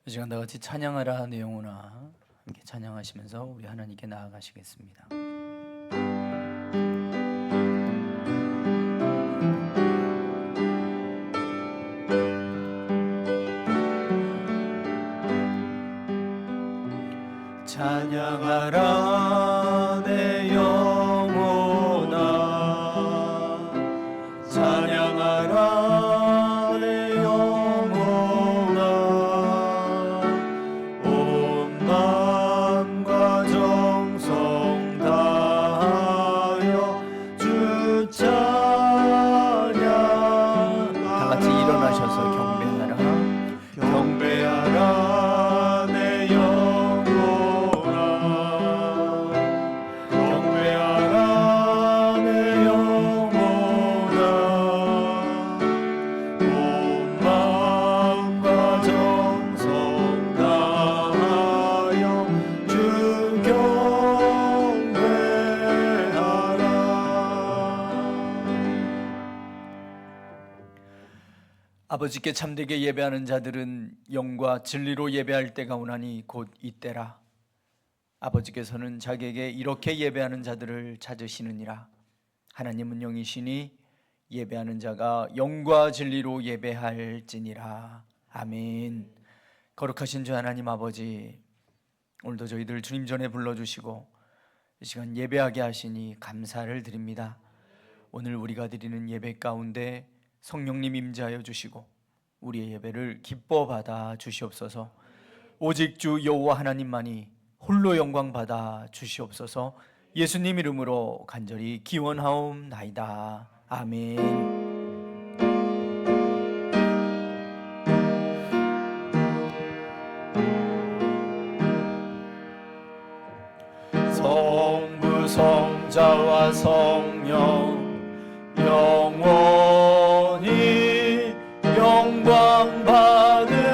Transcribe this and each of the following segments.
이 시간 다 같이 찬양하라 내 영혼아 함께 찬양하시면서 우리 하나님께 나아가시겠습니다. 찬양하라 내 영혼아 찬양하라 내 영혼아 온 마음과 정성 다하여 주 찬양. 다 같이 일어나셔서 경배하라 경배하라 아버지께 참되게 예배하는 자들은 영과 진리로 예배할 때가 오나니 곧 이때라. 아버지께서는 자기에게 이렇게 예배하는 자들을 찾으시느니라. 하나님은 영이시니 예배하는 자가 영과 진리로 예배할지니라. 아멘. 거룩하신 주 하나님 아버지, 오늘도 저희들 주님 전에 불러주시고 이 시간 예배하게 하시니 감사를 드립니다. 오늘 우리가 드리는 예배 가운데 성령님 임재하여 주시고 우리의 예배를 기뻐 받아 주시옵소서. 오직 주 여호와 하나님만이 홀로 영광 받아 주시옵소서. 예수님 이름으로 간절히 기원하옵나이다. 아멘. 성부 성자와 성령 영원히 영광 받으옵소서.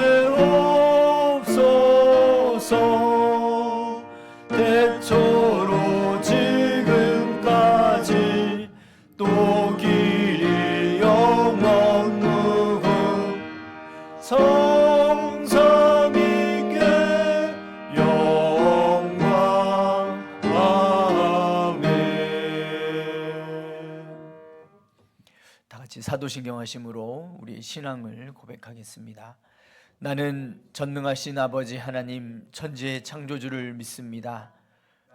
태초로 지금까지 또 길이 영원 무궁 성삼위께 영광. 다 같이 사도신경 하심으로 우리 신앙을 고백하겠습니다. 나는 전능하신 아버지 하나님 천지의 창조주를 믿습니다.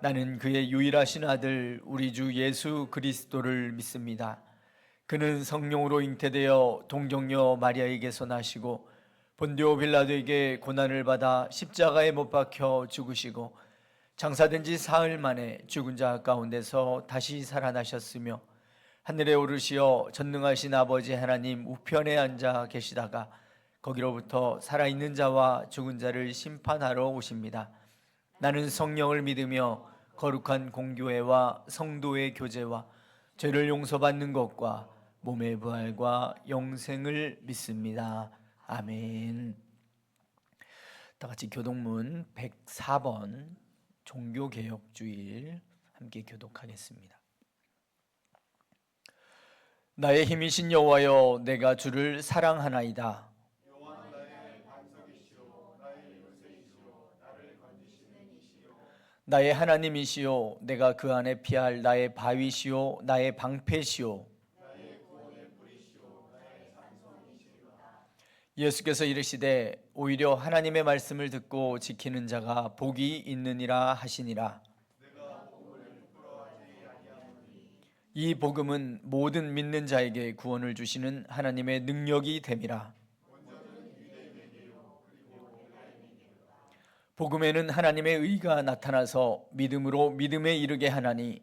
나는 그의 유일하신 아들 우리 주 예수 그리스도를 믿습니다. 그는 성령으로 잉태되어 동정녀 마리아에게서 나시고 본디오 빌라도에게 고난을 받아 십자가에 못 박혀 죽으시고 장사된 지 사흘 만에 죽은 자 가운데서 다시 살아나셨으며 하늘에 오르시어 전능하신 아버지 하나님 우편에 앉아 계시다가 거기로부터 살아있는 자와 죽은 자를 심판하러 오십니다. 나는 성령을 믿으며 거룩한 공교회와 성도의 교제와 죄를 용서받는 것과 몸의 부활과 영생을 믿습니다. 아멘. 다 같이 교독문 104번 종교개혁주일 함께 교독하겠습니다. 나의 힘이신 여호와여, 내가 주를 사랑하나이다. 나의 하나님이시요, 내가 그 안에 피할 나의 바위시요, 나의 방패시요. 예수께서 이르시되 오히려 하나님의 말씀을 듣고 지키는 자가 복이 있느니라 하시니라. 이 복음은 모든 믿는 자에게 구원을 주시는 하나님의 능력이 됨이라. 복음에는 하나님의 의가 나타나서 믿음으로 믿음에 이르게 하나니,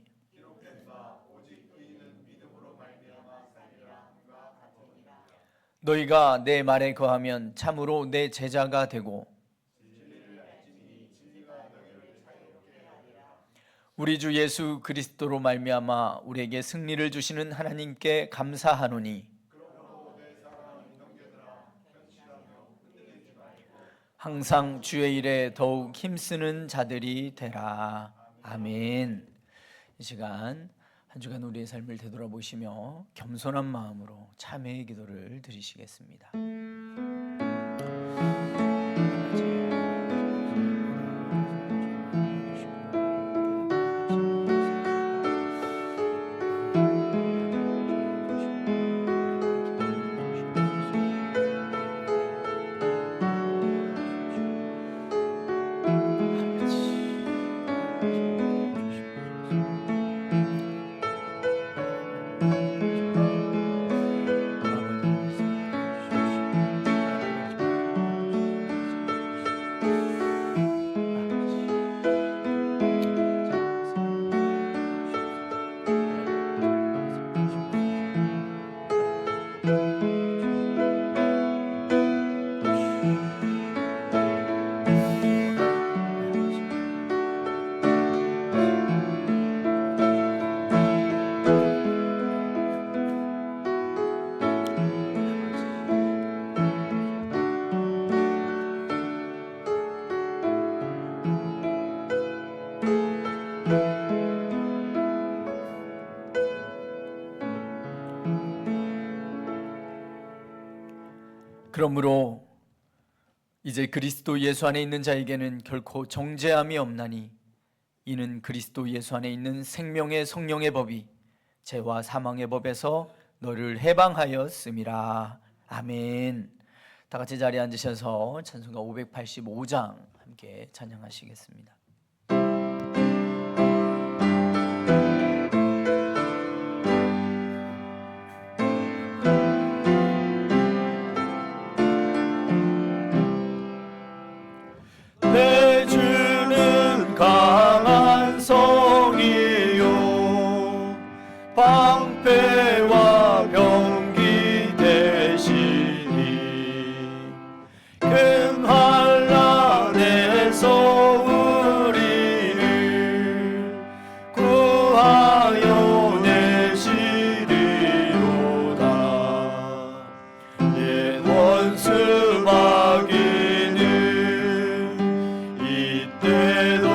너희가 내 말에 거하면 참으로 내 제자가 되고 우리 주 예수 그리스도로 말미암아 우리에게 승리를 주시는 하나님께 감사하노니, 항상 주의 일에 더욱 힘쓰는 자들이 되라. 아멘. 이 시간 한 주간 우리의 삶을 되돌아보시며 겸손한 마음으로 참회의 기도를 드리시겠습니다. 그러므로 이제 그리스도 예수 안에 있는 자에게는 결코 정죄함이 없나니, 이는 그리스도 예수 안에 있는 생명의 성령의 법이 죄와 사망의 법에서 너를 해방하였음이라. 아멘. 다 같이 자리에 앉으셔서 찬송가 585장 함께 찬양하시겠습니다. 내 주는 강한 성이요 방패와 병기 되시니 금한란에서 우리를 구하여 내시리로다. 옛 원수 마귀는 이때도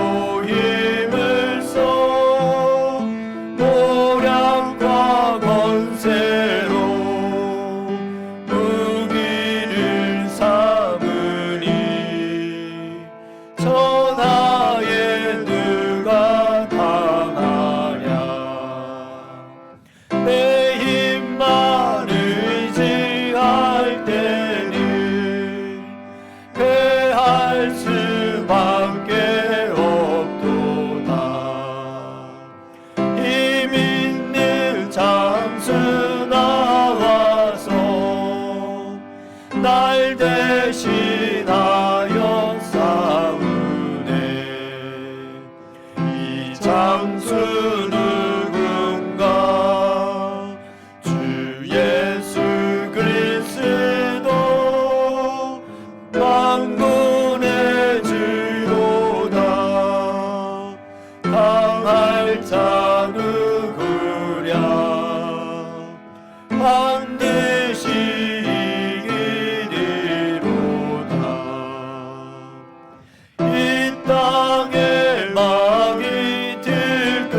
힘을 써 모략과 권세로 무기를 삼으니 천하에 누가 당하랴. 내 힘만 의지할 때는 패할 수밖에 없도다. 힘 있는 장수 나와서 날 대신하여 싸우네. 이 장수 누군가? 주 예수 그리스도 만군의 주로다. 강할 자 누구랴? 반드시 이기리로다. 이 땅에 마귀 들끓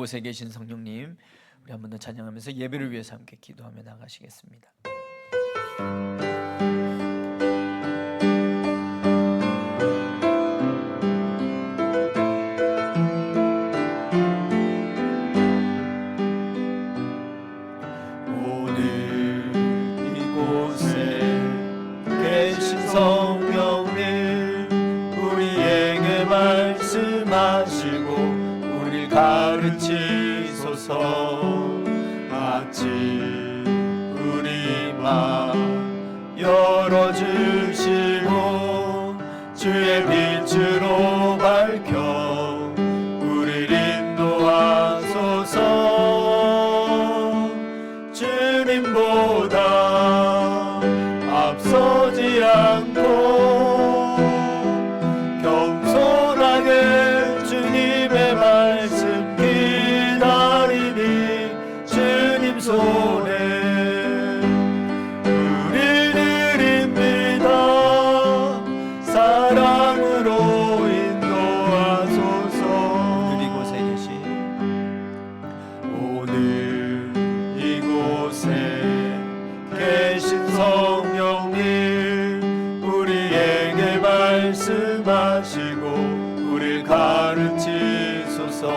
이곳에 계신 성령님, 우리 한 번 더 찬양하면서 예배를 위해서 함께 기도하며 나가시겠습니다. 오늘 이곳에 계신 성령님, 우리에게 말씀하시고 우릴 가르치소서. 아침 우리 맘 열어주시고 주의 빛으로 밝혀 우릴 인도하소서. 주님보다 앞서지 않고 겸손하게 주님의 말씀 기다리니 주님 손에 우릴 드립니다. 사랑으로 인도하소서. 오늘 이곳에 계신 오늘 이곳에 계신 성령님, 우리에게 말씀하시고 우릴 가르치소서.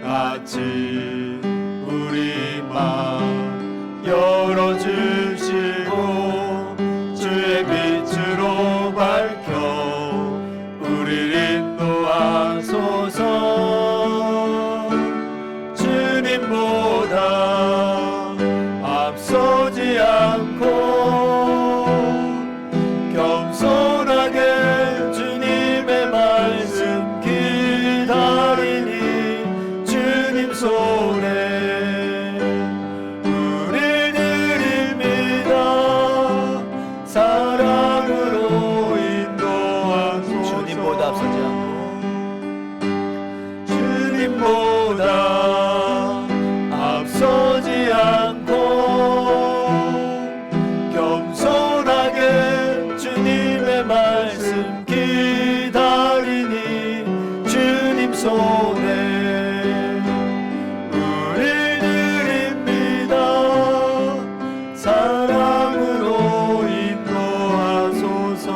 아침 우리 맘 열어주시고 주의 빛으로 밝혀 우릴 인도하소서. 주님보다 앞서지 않고 겸손하게 주님의 말씀 기다리니 주님 손에 우릴 드립니다. 사랑으로 인도하소서. 주님보다 앞서지 않고 주님보다 앞서지 않고 겸손하게 주님의 말씀 기다리니 주님 손에 우릴 드립니다. 사랑으로 인도하소서.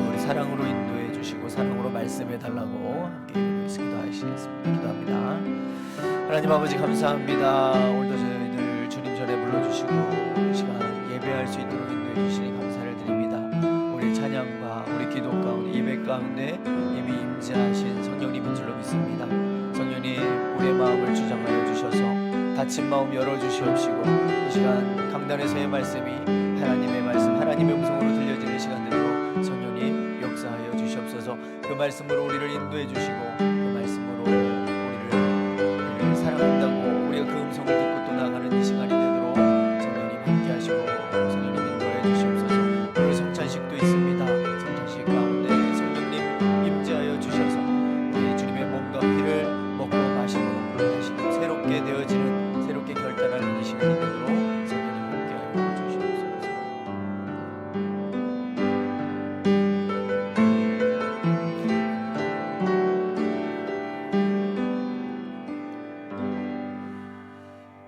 우리 사랑으로 인도해 주시고 사랑으로 말씀해 달라고 함께 기도하시겠습니다. 기도합니다. 하나님 아버지 감사합니다. 오늘도 저희들 주님 전에 불러주시고 이 시간 예배할 수 있도록 인도해 주시니 감사를 드립니다. 우리 찬양과 우리 기도 가운데 예배 가운데 이미 임재하신 성령님인 줄로 믿습니다. 성령님 우리의 마음을 주장하여 주셔서 닫힌 마음 열어주시옵시고 이 시간 강단에서의 말씀이 하나님의 말씀 하나님의 음성으로 들려지는 시간 되도록 성령님 역사하여 주시옵소서. 그 말씀으로 우리를 인도해 주시고 그 말씀으로 우리를 사랑한다고 우리가 그 음성을 듣고 또 나가는 이 시간이 되도록 성령님 함께 하시고 성령님 인도해 주시옵소서. 오늘 성찬식도 있습니다. 성찬식 가운데 성령님 임재하여 주셔서 우리 주님의 몸과 피를 먹고 마시고 다시금 새롭게 되어지는 새롭게 결단하는 이 시간이 되도록 성령님 함께하여 주시옵소서.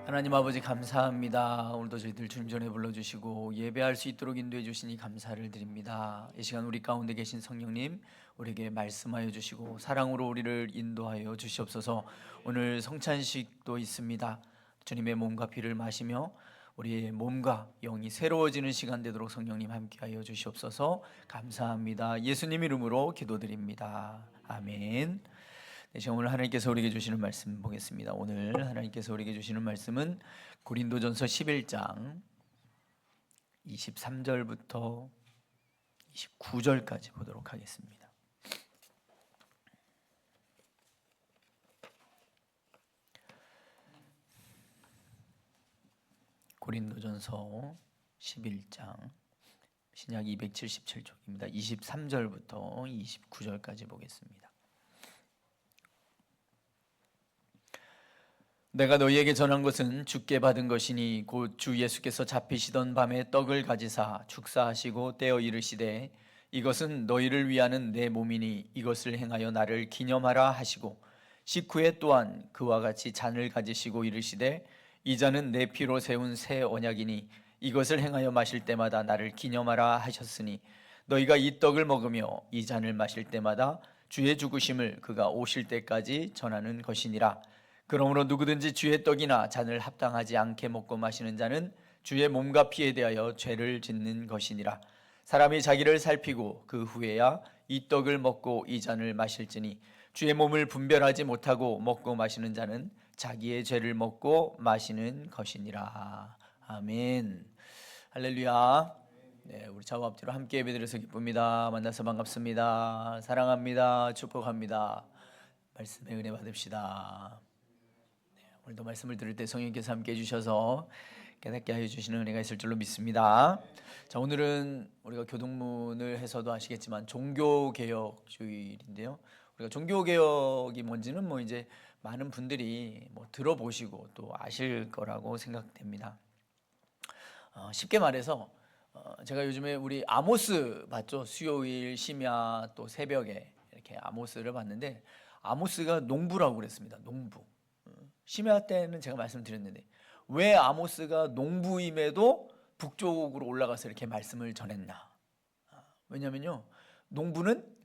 하나님 아버지 감사합니다. 오늘도 저희들 주님 전에 불러주시고 예배할 수 있도록 인도해 주시니 감사를 드립니다. 이 시간 우리 가운데 계신 성령님 우리에게 말씀하여 주시고 사랑으로 우리를 인도하여 주시옵소서. 오늘 성찬식도 있습니다. 주님의 몸과 피를 마시며 우리의 몸과 영이 새로워지는 시간 되도록 성령님 함께하여 주시옵소서. 감사합니다. 예수님 이름으로 기도드립니다. 아멘. 네, 오늘 하나님께서 우리에게 주시는 말씀 보겠습니다. 오늘 하나님께서 우리에게 주시는 말씀은 고린도전서 11장 23절부터 29절까지 보도록 하겠습니다. 고린도전서 11장 신약 277쪽입니다. 23절부터 29절까지 보겠습니다. 내가 너희에게 전한 것은 주께 받은 것이니 곧 주 예수께서 잡히시던 밤에 떡을 가지사 축사하시고 떼어 이르시되 이것은 너희를 위하는 내 몸이니 이것을 행하여 나를 기념하라 하시고 식후에 또한 그와 같이 잔을 가지시고 이르시되 이 잔은 내 피로 세운 새 언약이니 이것을 행하여 마실 때마다 나를 기념하라 하셨으니 너희가 이 떡을 먹으며 이 잔을 마실 때마다 주의 죽으심을 그가 오실 때까지 전하는 것이니라. 그러므로 누구든지 주의 떡이나 잔을 합당하지 않게 먹고 마시는 자는 주의 몸과 피에 대하여 죄를 짓는 것이니라. 사람이 자기를 살피고 그 후에야 이 떡을 먹고 이 잔을 마실지니 주의 몸을 분별하지 못하고 먹고 마시는 자는 자기의 죄를 먹고 마시는 것이니라. 아멘. 할렐루야. 네, 우리 좌우 앞뒤로 함께 예배드려서 기쁩니다. 만나서 반갑습니다. 사랑합니다. 축복합니다. 말씀의 은혜 받읍시다. 네, 오늘도 말씀을 들을 때 성령께서 함께 해주셔서 깨닫게 하여 주시는 은혜가 있을 줄로 믿습니다. 자, 오늘은 우리가 교동문을 해서도 아시겠지만 종교개혁 주일인데요. 우리가 종교개혁이 뭔지는 뭐 이제 많은 분들이 뭐 들어보시고 또 아실 거라고 생각됩니다. 쉽게 말해서 제가 요즘에 우리 아모스 봤죠? 수요일 심야 또 새벽에 이렇게 아모스를 봤는데 아모스가 농부라고 그랬습니다. 농부. 심야 때는 제가 말씀드렸는데 왜 아모스가 농부임에도 북쪽으로 올라가서 이렇게 말씀을 전했나? 왜냐면요, 농부는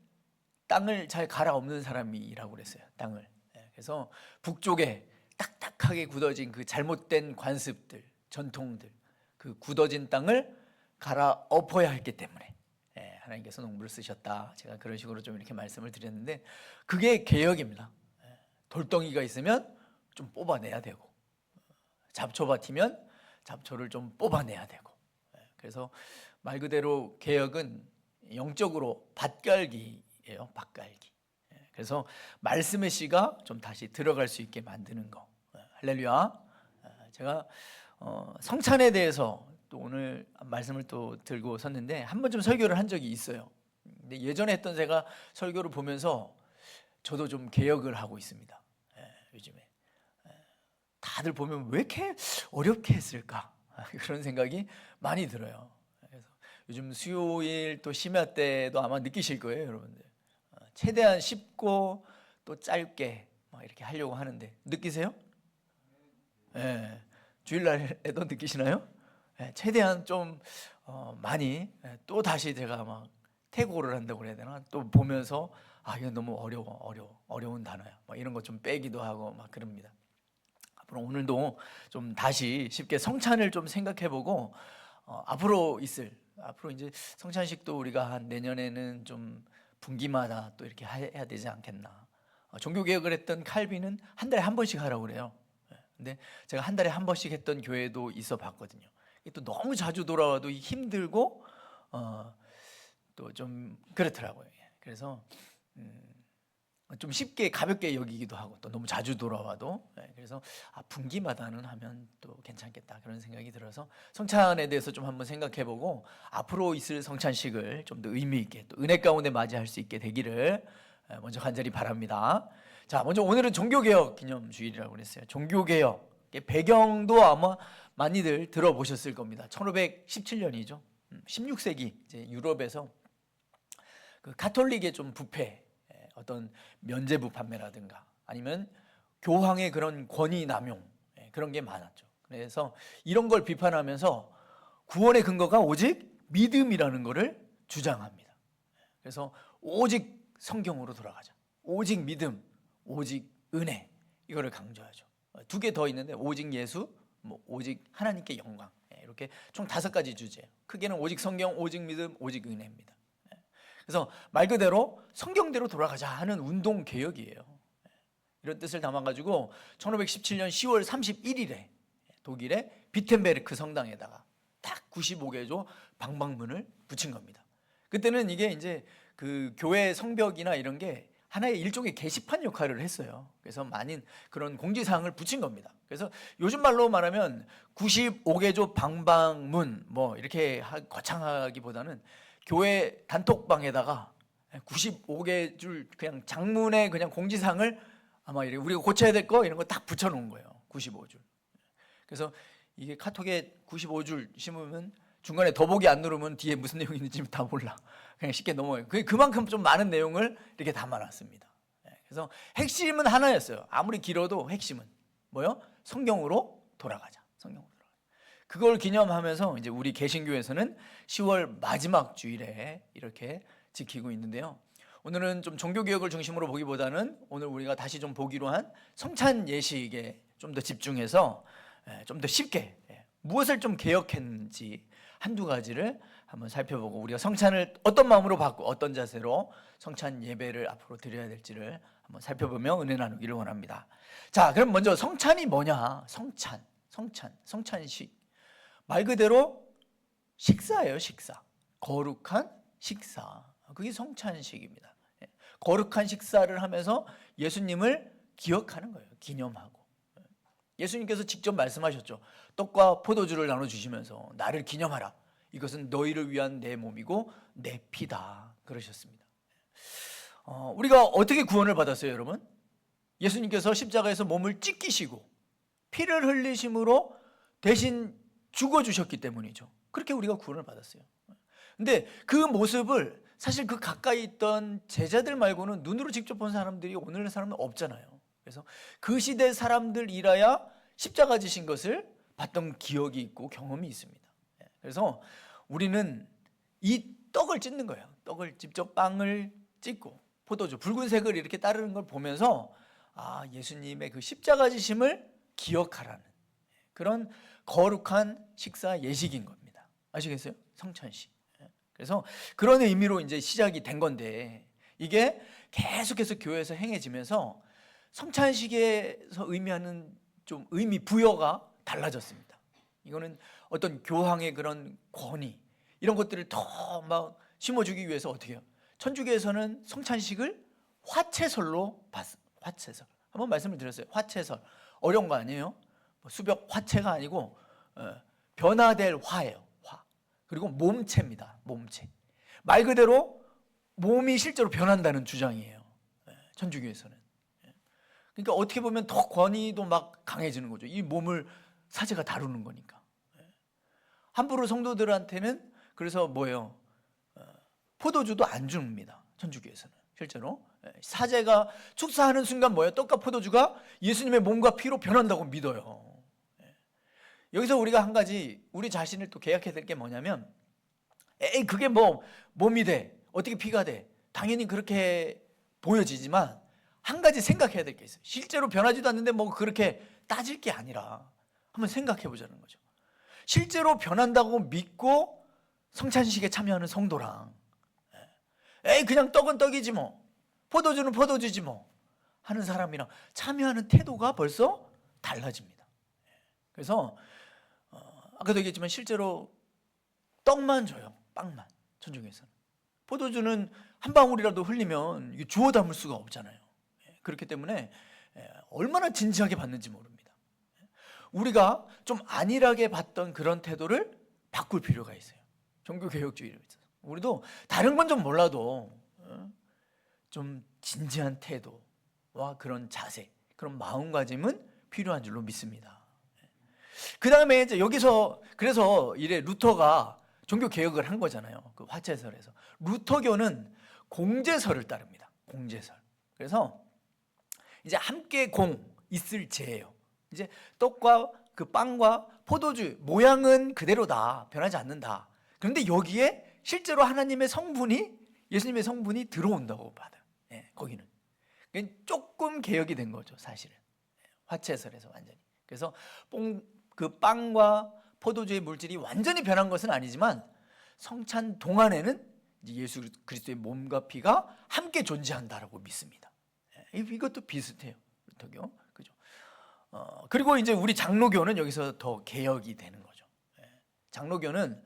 땅을 잘 갈아엎는 사람이라고 그랬어요. 땅을. 그래서 북쪽에 딱딱하게 굳어진 그 잘못된 관습들, 전통들, 그 굳어진 땅을 갈아엎어야 했기 때문에 하나님께서 농부를 쓰셨다. 제가 그런 식으로 좀 이렇게 말씀을 드렸는데 그게 개혁입니다. 돌덩이가 있으면 좀 뽑아내야 되고 잡초밭이면 잡초를 좀 뽑아내야 되고, 그래서 말 그대로 개혁은 영적으로 밭갈기예요. 밭갈기. 그래서 말씀의 씨가 좀 다시 들어갈 수 있게 만드는 거. 할렐루야. 제가 성찬에 대해서 또 오늘 말씀을 또 들고 섰는데 한 번쯤 설교를 한 적이 있어요. 근데 예전에 했던 제가 설교를 보면서 저도 좀 개혁을 하고 있습니다. 요즘에 다들 보면 왜 이렇게 어렵게 했을까 그런 생각이 많이 들어요. 그래서 요즘 수요일 또 심야 때도 아마 느끼실 거예요, 여러분들. 최대한 쉽고 또 짧게 막 이렇게 하려고 하는데 느끼세요? 네. 주일날에도 느끼시나요? 네, 최대한 좀 많이 또 다시 제가 막 태고를 한다고 그래야 되나? 또 보면서 이건 너무 어려운 단어야. 막 이런 거 좀 빼기도 하고 막 그럽니다. 앞으로 오늘도 좀 다시 쉽게 성찬을 좀 생각해보고 앞으로 이제 성찬식도 우리가 한 내년에는 좀 분기마다 또 이렇게 해야 되지 않겠나. 종교개혁을 했던 칼빈은 한 달에 한 번씩 하라고 그래요. 근데 제가 한 달에 한 번씩 했던 교회도 있어 봤거든요. 또 너무 자주 돌아와도 힘들고 또 좀 그렇더라고요. 그래서 좀 쉽게 가볍게 여기기도 하고 또 너무 자주 돌아와도, 그래서 분기마다는 하면 또 괜찮겠다 그런 생각이 들어서 성찬에 대해서 좀 한번 생각해보고 앞으로 있을 성찬식을 좀 더 의미 있게 또 은혜 가운데 맞이할 수 있게 되기를 먼저 간절히 바랍니다. 자, 먼저 오늘은 종교개혁 기념주일이라고 그랬어요. 종교개혁 배경도 아마 많이들 들어보셨을 겁니다. 1517년이죠. 16세기 이제 유럽에서 그 가톨릭의 좀 부패, 어떤 면죄부 판매라든가 아니면 교황의 그런 권위 남용, 그런 게 많았죠. 그래서 이런 걸 비판하면서 구원의 근거가 오직 믿음이라는 것을 주장합니다. 그래서 오직 성경으로 돌아가자. 오직 믿음, 오직 은혜, 이거를 강조하죠. 두 개 더 있는데 오직 예수, 오직 하나님께 영광, 이렇게 총 5가지 주제예요. 크게는 오직 성경, 오직 믿음, 오직 은혜입니다. 그래서 말 그대로 성경대로 돌아가자 하는 운동 개혁이에요. 이런 뜻을 담아가지고 1517년 10월 31일에 독일의 비텐베르크 성당에다가 딱 95개조 방방문을 붙인 겁니다. 그때는 이게 이제 그 교회 성벽이나 이런 게 하나의 일종의 게시판 역할을 했어요. 그래서 많은 그런 공지사항을 붙인 겁니다. 그래서 요즘 말로 말하면 95개조 방방문 뭐 이렇게 거창하기보다는 교회 단톡방에다가 95개 줄 그냥 장문의 그냥 공지사항을 아마 이렇게 우리가 고쳐야 될 거 이런 거 딱 붙여놓은 거예요. 95줄. 그래서 이게 카톡에 95줄 심으면 중간에 더보기 안 누르면 뒤에 무슨 내용이 있는지 다 몰라. 그냥 쉽게 넘어요. 그만큼 좀 많은 내용을 이렇게 담아놨습니다. 그래서 핵심은 하나였어요. 아무리 길어도 핵심은 뭐요? 성경으로 돌아가자. 성경으로 돌아가자. 그걸 기념하면서 이제 우리 개신교에서는 10월 마지막 주일에 이렇게 지키고 있는데요. 오늘은 좀 종교개혁을 중심으로 보기보다는 오늘 우리가 다시 좀 보기로 한 성찬 예식에 좀 더 집중해서 좀 더 쉽게 무엇을 좀 개혁했는지 한두 가지를 한번 살펴보고 우리가 성찬을 어떤 마음으로 받고 어떤 자세로 성찬 예배를 앞으로 드려야 될지를 한번 살펴보며 은혜 나누기를 원합니다. 자, 그럼 먼저 성찬이 뭐냐? 성찬식. 말 그대로 식사예요, 식사. 거룩한 식사. 그게 성찬식입니다. 거룩한 식사를 하면서 예수님을 기억하는 거예요. 기념하고. 예수님께서 직접 말씀하셨죠. 떡과 포도주를 나눠주시면서 나를 기념하라. 이것은 너희를 위한 내 몸이고 내 피다. 그러셨습니다. 우리가 어떻게 구원을 받았어요, 여러분? 예수님께서 십자가에서 몸을 찢기시고 피를 흘리심으로 대신 죽어주셨기 때문이죠. 그렇게 우리가 구원을 받았어요. 근데 그 모습을 사실 그 가까이 있던 제자들 말고는 눈으로 직접 본 사람들이 오늘의 사람은 없잖아요. 그래서 그 시대 사람들이라야 십자가 지신 것을 봤던 기억이 있고 경험이 있습니다. 그래서 우리는 이 떡을 찢는 거예요. 떡을 직접 빵을 찢고 포도주 붉은색을 이렇게 따르는 걸 보면서 예수님의 그 십자가 지심을 기억하라는 그런 거룩한 식사 예식인 겁니다. 아시겠어요? 성찬식. 그래서 그런 의미로 이제 시작이 된 건데 이게 계속해서 교회에서 행해지면서 성찬식에서 의미하는 좀 의미 부여가 달라졌습니다. 이거는 어떤 교황의 그런 권위 이런 것들을 더 막 심어주기 위해서 어떻게 해요? 천주교에서는 성찬식을 화채설로 봤어요. 화채설. 한번 말씀을 드렸어요. 화채설. 어려운 거 아니에요? 수벽 화채가 아니고 변화될 화예요. 화. 그리고 몸체입니다. 몸체. 말 그대로 몸이 실제로 변한다는 주장이에요. 천주교에서는. 그러니까 어떻게 보면 더 권위도 막 강해지는 거죠. 이 몸을 사제가 다루는 거니까. 함부로 성도들한테는 그래서 뭐예요? 포도주도 안 줍니다. 천주교에서는 실제로 사제가 축사하는 순간 뭐예요? 떡과 포도주가 예수님의 몸과 피로 변한다고 믿어요. 여기서 우리가 한 가지 우리 자신을 또 계약해야 될 게 뭐냐면 그게 뭐 몸이 돼 어떻게 피가 돼 당연히 그렇게 보여지지만 한 가지 생각해야 될 게 있어요. 실제로 변하지도 않는데 뭐 그렇게 따질 게 아니라 한번 생각해 보자는 거죠. 실제로 변한다고 믿고 성찬식에 참여하는 성도랑 그냥 떡은 떡이지 뭐 포도주는 포도주지 뭐 하는 사람이랑 참여하는 태도가 벌써 달라집니다. 그래서 아까도 얘기했지만 실제로 떡만 줘요. 빵만. 천주교에서는 포도주는 한 방울이라도 흘리면 주워 담을 수가 없잖아요. 그렇기 때문에 얼마나 진지하게 받는지 모릅니다. 우리가 좀 안일하게 봤던 그런 태도를 바꿀 필요가 있어요. 종교개혁주의를 위해서. 우리도 다른 건 좀 몰라도 좀 진지한 태도와 그런 자세, 그런 마음가짐은 필요한 줄로 믿습니다. 그 다음에 이제 여기서 그래서 이래 루터가 종교 개혁을 한 거잖아요. 그 화채설에서 루터교는 공제설을 따릅니다. 공제설. 그래서 이제 함께 공 있을 제예요. 이제 떡과 그 빵과 포도주 모양은 그대로다. 변하지 않는다. 그런데 여기에 실제로 하나님의 성분이 예수님의 성분이 들어온다고 받아요. 거기는 조금 개혁이 된 거죠, 사실은. 화채설에서 완전히. 그래서 그 빵과 포도주의 물질이 완전히 변한 것은 아니지만 성찬 동안에는 예수 그리스도의 몸과 피가 함께 존재한다라고 믿습니다. 이것도 비슷해요, 루터교. 그죠? 그리고 이제 우리 장로교는 여기서 더 개혁이 되는 거죠. 장로교는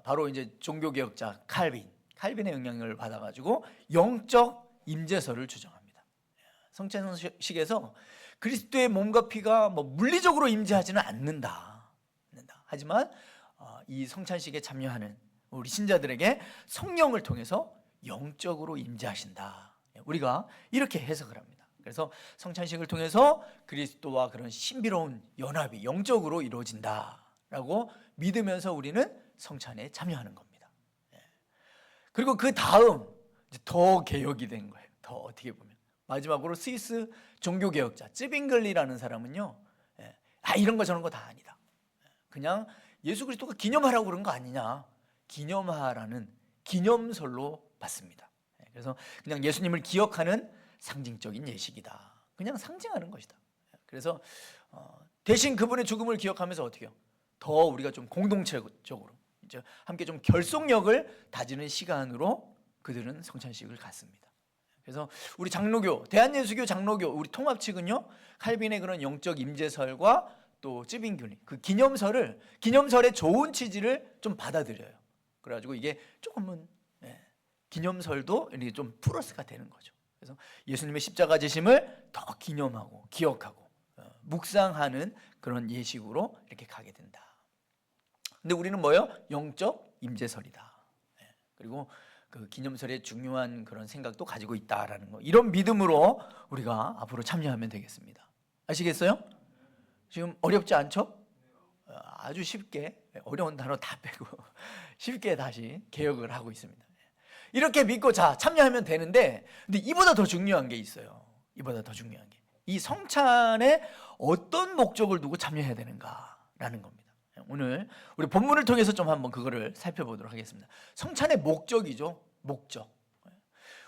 바로 이제 종교개혁자 칼빈의 영향을 받아가지고 영적 임재설을 주장합니다. 성찬식에서 그리스도의 몸과 피가 뭐 물리적으로 임재하지는 않는다. 하지만 이 성찬식에 참여하는 우리 신자들에게 성령을 통해서 영적으로 임재하신다. 우리가 이렇게 해석을 합니다. 그래서 성찬식을 통해서 그리스도와 그런 신비로운 연합이 영적으로 이루어진다라고 믿으면서 우리는 성찬에 참여하는 겁니다. 그리고 그 다음 더 개혁이 된 거예요. 더 어떻게 보면 마지막으로 스위스 종교개혁자 쯔빙글리라는 사람은요, 이런 거 저런 거 다 아니다. 그냥 예수 그리스도가 기념하라고 그런 거 아니냐. 기념하라는 기념설로 봤습니다. 그래서 그냥 예수님을 기억하는 상징적인 예식이다. 그냥 상징하는 것이다. 그래서 대신 그분의 죽음을 기억하면서 어떻게 해요? 더 우리가 좀 공동체적으로 이제 함께 좀 결속력을 다지는 시간으로 그들은 성찬식을 갖습니다. 그래서 우리 장로교, 대한예수교 장로교 우리 통합 측은요, 칼빈의 그런 영적 임재설과 또 쯔빙글리 그 기념설의 좋은 취지를 좀 받아들여요. 그래가지고 이게 조금은 기념설도 이렇게 좀 플러스가 되는 거죠. 그래서 예수님의 십자가 지심을 더 기념하고 기억하고 묵상하는 그런 예식으로 이렇게 가게 된다. 근데 우리는 뭐예요? 영적 임재설이다. 그리고 그 기념설의 중요한 그런 생각도 가지고 있다라는 거, 이런 믿음으로 우리가 앞으로 참여하면 되겠습니다. 아시겠어요? 지금 어렵지 않죠? 아주 쉽게 어려운 단어 다 빼고 쉽게 다시 개혁을 하고 있습니다. 이렇게 믿고 자 참여하면 되는데, 근데 이보다 더 중요한 게 있어요. 이보다 더 중요한 게, 이 성찬에 어떤 목적을 두고 참여해야 되는가라는 겁니다. 오늘 우리 본문을 통해서 좀 한번 그거를 살펴보도록 하겠습니다. 성찬의 목적이죠. 목적.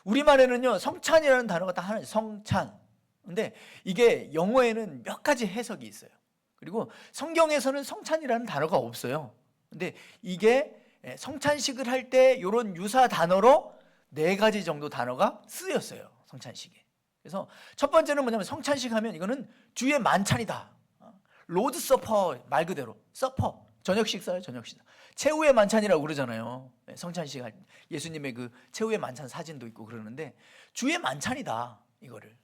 우리말에는요, 성찬이라는 단어가 딱 하나, 성찬. 근데 이게 영어에는 몇 가지 해석이 있어요. 그리고 성경에서는 성찬이라는 단어가 없어요. 근데 이게 성찬식을 할 때 이런 유사 단어로 4가지 정도 단어가 쓰였어요, 성찬식에. 그래서 첫 번째는 뭐냐면, 성찬식 하면 이거는 주의 만찬이다. 로드 서퍼 말 그대로 서퍼, 저녁 식사요, 저녁 식사. 최후의 만찬이라고 그러잖아요. 성찬식 할 예수님의 그 최후의 만찬 사진도 있고 그러는데, 주의 만찬이다, 이거를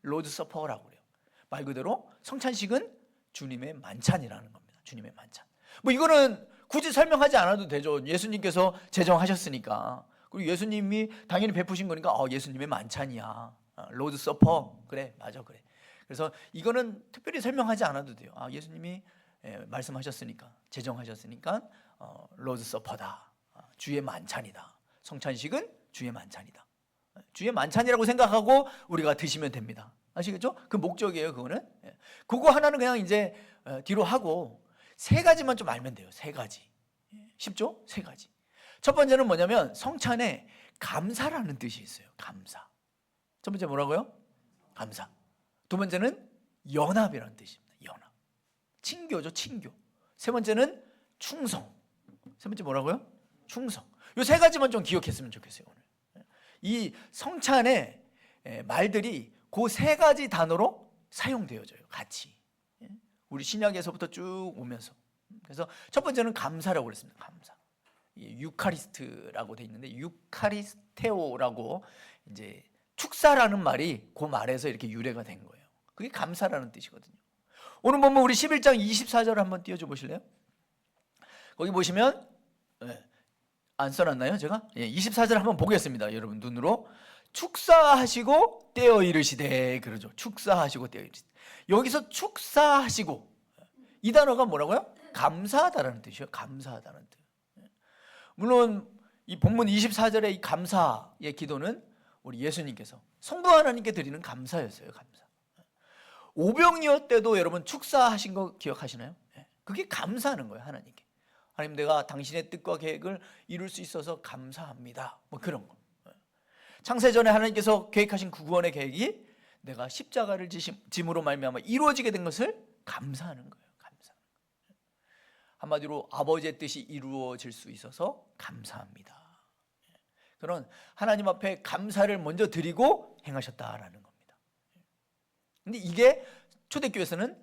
로드 서퍼라고 그래요. 말 그대로 성찬식은 주님의 만찬이라는 겁니다. 주님의 만찬. 뭐 이거는 굳이 설명하지 않아도 되죠. 예수님께서 제정하셨으니까. 그리고 예수님이 당연히 베푸신 거니까 예수님의 만찬이야. 로드 서퍼. 그래, 맞아, 그래. 그래서 이거는 특별히 설명하지 않아도 돼요. 예수님이 말씀하셨으니까, 제정하셨으니까 로드 서퍼다. 주의 만찬이다. 성찬식은 주의 만찬이다. 주의 만찬이라고 생각하고 우리가 드시면 됩니다. 아시겠죠? 그 목적이에요, 그거는. 그거 하나는 그냥 이제 뒤로 하고 3가지만 좀 알면 돼요. 3가지. 쉽죠? 3가지. 첫 번째는 뭐냐면, 성찬에 감사라는 뜻이 있어요. 감사. 첫 번째 뭐라고요? 감사. 두 번째는 연합이라는 뜻입니다. 연합. 친교죠, 친교. 세 번째는 충성. 세 번째 뭐라고요? 충성. 이 3가지만 좀 기억했으면 좋겠어요, 오늘. 이 성찬의 말들이 그 3가지 단어로 사용되어져요, 같이. 우리 신약에서부터 쭉 오면서. 그래서 첫 번째는 감사라고 그랬습니다. 감사. 유카리스트라고 돼 있는데, 유카리스테오라고 이제 축사라는 말이 그 말에서 이렇게 유래가 된 거예요. 그게 감사라는 뜻이거든요. 오늘 보면 우리 11장 24절 한번 띄워줘 보실래요? 거기 보시면 안 써놨나요, 제가? 24절 한번 보겠습니다, 여러분 눈으로. 축사하시고 떼어 이르시되, 그러죠. 축사하시고 떼어 이르시되. 여기서 축사하시고, 이 단어가 뭐라고요? 감사하다라는 뜻이에요. 감사하다는 뜻. 물론 이 본문 24절의 이 감사의 기도는 우리 예수님께서 성부 하나님께 드리는 감사였어요. 감사. 오병이어 때도 여러분 축사하신 거 기억하시나요? 그게 감사하는 거예요, 하나님께. 하나님, 내가 당신의 뜻과 계획을 이룰 수 있어서 감사합니다. 뭐 그런 거. 창세전에 하나님께서 계획하신 구원의 계획이 내가 십자가를 짐으로 말미암아 이루어지게 된 것을 감사하는 거예요. 감사. 한마디로 아버지의 뜻이 이루어질 수 있어서 감사합니다. 그런 하나님 앞에 감사를 먼저 드리고 행하셨다라는 겁니다. 근데 이게 초대교회에서는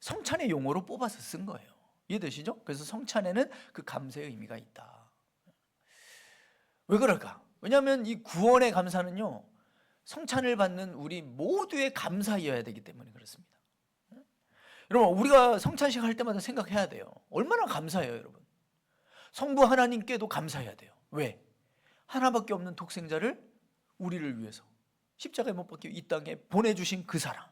성찬의 용어로 뽑아서 쓴 거예요. 이해되시죠? 그래서 성찬에는 그 감사의 의미가 있다. 왜 그럴까? 왜냐하면 이 구원의 감사는요, 성찬을 받는 우리 모두의 감사이어야 되기 때문에 그렇습니다. 여러분, 우리가 성찬식 할 때마다 생각해야 돼요. 얼마나 감사해요, 여러분. 성부 하나님께도 감사해야 돼요. 왜? 하나밖에 없는 독생자를 우리를 위해서 십자가에 못 박혀 이 땅에 보내주신 그 사랑.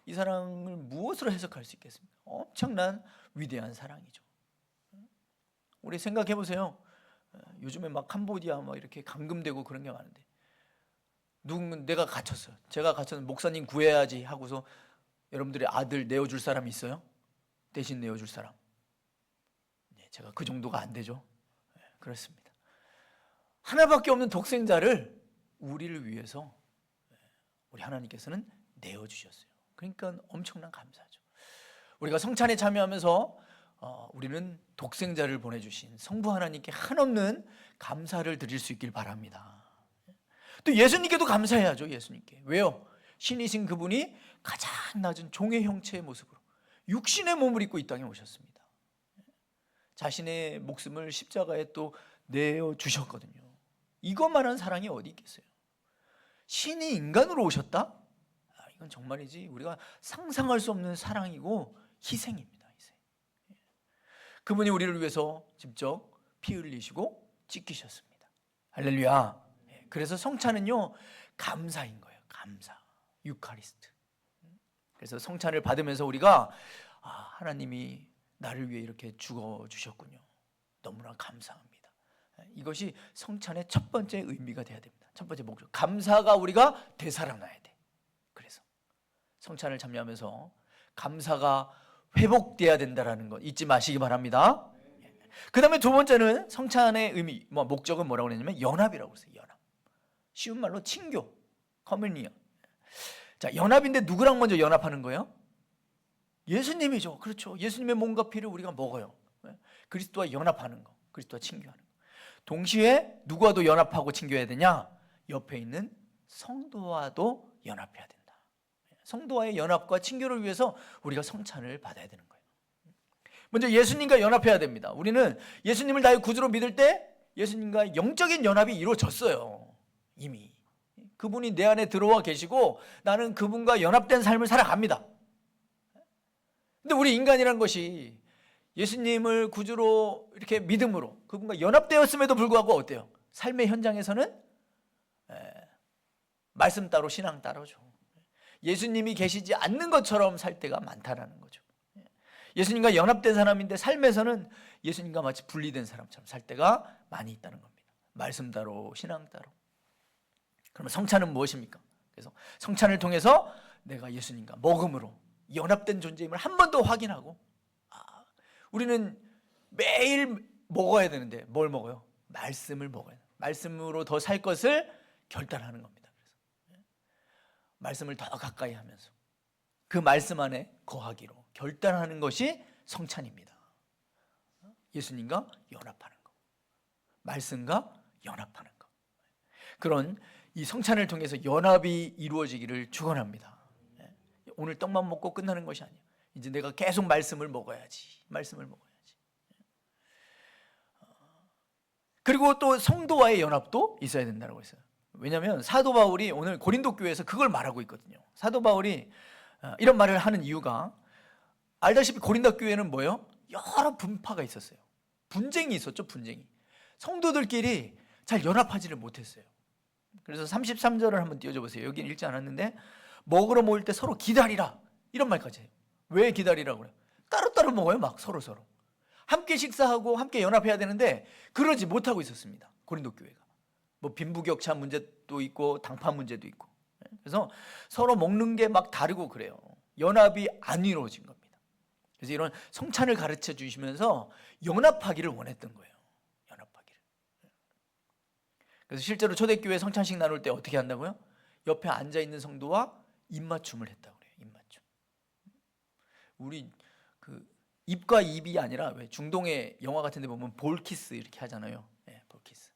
이 사랑을 무엇으로 해석할 수 있겠습니까? 엄청난 위대한 사랑이죠. 우리 생각해 보세요. 요즘에 막 캄보디아 막 이렇게 감금되고 그런 게 많은데, 내가 갇혔어요. 제가 갇혔는 목사님 구해야지 하고서 여러분들의 아들 내어줄 사람이 있어요? 대신 내어줄 사람? 네, 제가 그 정도가 안 되죠. 네, 그렇습니다. 하나밖에 없는 독생자를 우리를 위해서 우리 하나님께서는 내어주셨어요. 그러니까 엄청난 감사죠. 우리가 성찬에 참여하면서 우리는 독생자를 보내주신 성부 하나님께 한없는 감사를 드릴 수 있길 바랍니다. 또 예수님께도 감사해야죠. 예수님께. 왜요? 신이신 그분이 가장 낮은 종의 형체의 모습으로 육신의 몸을 입고 이 땅에 오셨습니다. 자신의 목숨을 십자가에 또 내어주셨거든요. 이것만한 사랑이 어디 있겠어요? 신이 인간으로 오셨다? 이건 정말이지 우리가 상상할 수 없는 사랑이고 희생입니다. 희생. 그분이 우리를 위해서 직접 피 흘리시고 찢기셨습니다. 할렐루야. 그래서 성찬은요 감사인 거예요. 감사. 유카리스트. 그래서 성찬을 받으면서 우리가 하나님이 나를 위해 이렇게 죽어주셨군요. 너무나 감사합니다. 이것이 성찬의 첫 번째 의미가 돼야 됩니다. 첫 번째 목적. 감사가 우리가 되살아나야 돼. 그래서 성찬을 참여하면서 감사가 회복돼야 된다는 것 잊지 마시기 바랍니다. 그 다음에 두 번째는 성찬의 의미, 목적은 뭐라고 그랬냐면 연합이라고 했어요. 연합. 쉬운 말로 친교, 커뮤니언. 자, 연합인데 누구랑 먼저 연합하는 거예요? 예수님이죠. 그렇죠. 예수님의 몸과 피를 우리가 먹어요. 그리스도와 연합하는 거, 그리스도와 친교하는 거. 동시에 누구와도 연합하고 친교해야 되냐? 옆에 있는 성도와도 연합해야 된다. 성도와의 연합과 친교를 위해서 우리가 성찬을 받아야 되는 거예요. 먼저 예수님과 연합해야 됩니다. 우리는 예수님을 나의 구주로 믿을 때 예수님과 영적인 연합이 이루어졌어요. 이미 그분이 내 안에 들어와 계시고 나는 그분과 연합된 삶을 살아갑니다. 근데 우리 인간이란 것이 예수님을 구주로 이렇게 믿음으로 그분과 연합되었음에도 불구하고 어때요? 삶의 현장에서는 말씀 따로 신앙 따로죠. 예수님이 계시지 않는 것처럼 살 때가 많다라는 거죠. 예수님과 연합된 사람인데 삶에서는 예수님과 마치 분리된 사람처럼 살 때가 많이 있다는 겁니다. 말씀 따로 신앙 따로. 그러면 성찬은 무엇입니까? 그래서 성찬을 통해서 내가 예수님과 먹음으로 연합된 존재임을 한 번 더 확인하고 우리는 매일 먹어야 되는데 뭘 먹어요? 말씀을 먹어야 돼요. 말씀으로 더 살 것을 결단하는 겁니다. 그래서 말씀을 더 가까이 하면서 그 말씀 안에 거하기로 결단하는 것이 성찬입니다. 예수님과 연합하는 것, 말씀과 연합하는 것. 그런 이 성찬을 통해서 연합이 이루어지기를 축원합니다. 오늘 떡만 먹고 끝나는 것이 아니에요. 이제 내가 계속 말씀을 먹어야지. 말씀을 먹어야지. 그리고 또 성도와의 연합도 있어야 된다고 했어요. 왜냐하면 사도 바울이 오늘 고린도 교회에서 그걸 말하고 있거든요. 사도 바울이 이런 말을 하는 이유가 알다시피 고린도 교회는 뭐예요? 여러 분파가 있었어요. 분쟁이 있었죠. 분쟁이. 성도들끼리 잘 연합하지를 못했어요. 그래서 33절을 한번 띄워줘 보세요. 여기는 읽지 않았는데 먹으러 모일 때 서로 기다리라 이런 말까지 해요. 왜 기다리라고 그래요? 따로따로 먹어요. 막 서로서로 함께 식사하고 함께 연합해야 되는데 그러지 못하고 있었습니다. 고린도 교회가 뭐 빈부격차 문제도 있고 당파 문제도 있고 그래서 서로 먹는 게 막 다르고 그래요. 연합이 안 이루어진 겁니다. 그래서 이런 성찬을 가르쳐 주시면서 연합하기를 원했던 거예요. 연합하기를. 그래서 실제로 초대교회 성찬식 나눌 때 어떻게 한다고요? 옆에 앉아있는 성도와 입맞춤을 했다고 그래요. 입맞춤. 우리 그 입과 입이 아니라 왜 중동의 영화 같은 데 보면 볼키스 이렇게 하잖아요. 네, 볼키스.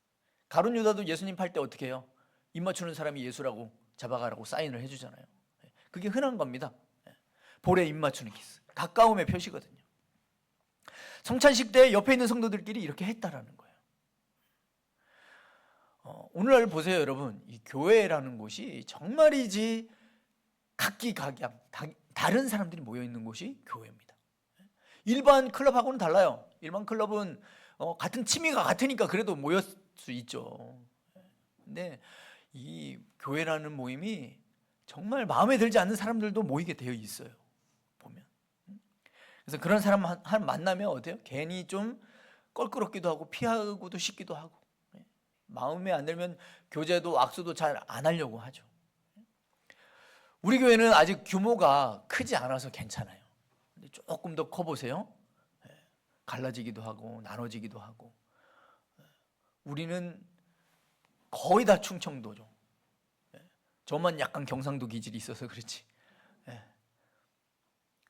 가룟 유다도 예수님 팔 때 어떻게 해요? 입맞추는 사람이 예수라고 잡아가라고 사인을 해주잖아요. 그게 흔한 겁니다. 볼에 입맞추는 키스. 가까움의 표시거든요. 성찬식 때 옆에 있는 성도들끼리 이렇게 했다라는 거예요. 오늘날 보세요, 여러분. 이 교회라는 곳이 정말이지 각기각양 다른 사람들이 모여 있는 곳이 교회입니다. 일반 클럽하고는 달라요. 일반 클럽은 같은 취미가 같으니까 그래도 모였을 수 있죠. 근데 이 교회라는 모임이 정말 마음에 들지 않는 사람들도 모이게 되어 있어요. 보면. 그래서 그런 사람 만나면 어때요? 괜히 좀 껄끄럽기도 하고 피하고도 싶기도 하고 마음에 안 들면 교제도 악수도 잘 안 하려고 하죠. 우리 교회는 아직 규모가 크지 않아서 괜찮아요. 근데 조금 더 커보세요. 갈라지기도 하고 나눠지기도 하고. 우리는 거의 다 충청도죠. 저만 약간 경상도 기질이 있어서 그렇지.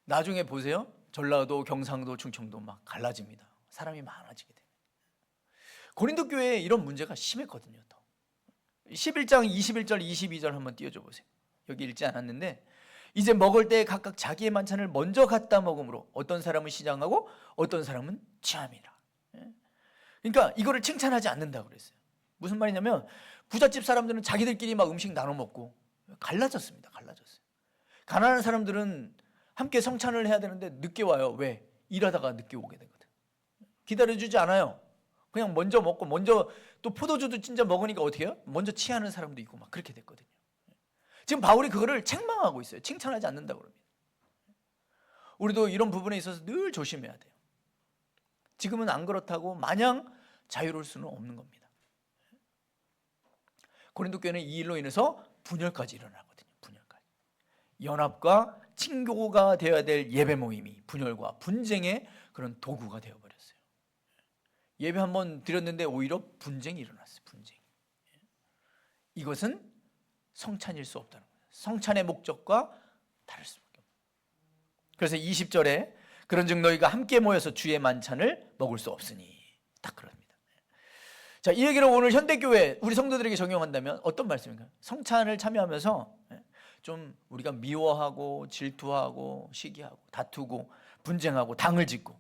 나중에 보세요. 전라도, 경상도, 충청도 막 갈라집니다. 사람이 많아지게 돼요. 고린도 교회에 이런 문제가 심했거든요. 또 11장 21절 22절 한번 띄워줘 보세요. 여기 읽지 않았는데, 이제 먹을 때 각각 자기의 만찬을 먼저 갖다 먹음으로 어떤 사람은 시장하고 어떤 사람은 취함이라. 그러니까 이거를 칭찬하지 않는다고 그랬어요. 무슨 말이냐면 부잣집 사람들은 자기들끼리 막 음식 나눠 먹고 갈라졌습니다. 갈라졌어요. 가난한 사람들은 함께 성찬을 해야 되는데 늦게 와요. 왜? 일하다가 늦게 오게 되거든. 기다려주지 않아요. 그냥 먼저 먹고, 먼저 또 포도주도 진짜 먹으니까 어떻게 해요? 먼저 취하는 사람도 있고 막 그렇게 됐거든요. 지금 바울이 그거를 책망하고 있어요. 칭찬하지 않는다고 그럽니다. 우리도 이런 부분에 있어서 늘 조심해야 돼요. 지금은 안 그렇다고 마냥 자유로울 수는 없는 겁니다. 고린도 교회는 이 일로 인해서 분열까지 일어나거든요. 분열까지. 연합과 친교가 되어야 될 예배 모임이 분열과 분쟁의 그런 도구가 되어버렸어요. 예배 한번 드렸는데 오히려 분쟁이 일어났어요. 분쟁. 이것은 성찬일 수 없다는 거예요. 성찬의 목적과 다를 수밖에 없어요. 그래서 20절에 그런즉 너희가 함께 모여서 주의 만찬을 먹을 수 없으니, 딱 그럽니다. 자, 이 얘기를 오늘 현대교회 우리 성도들에게 적용한다면 어떤 말씀인가요? 성찬을 참여하면서 좀 우리가 미워하고 질투하고 시기하고 다투고 분쟁하고 당을 짓고,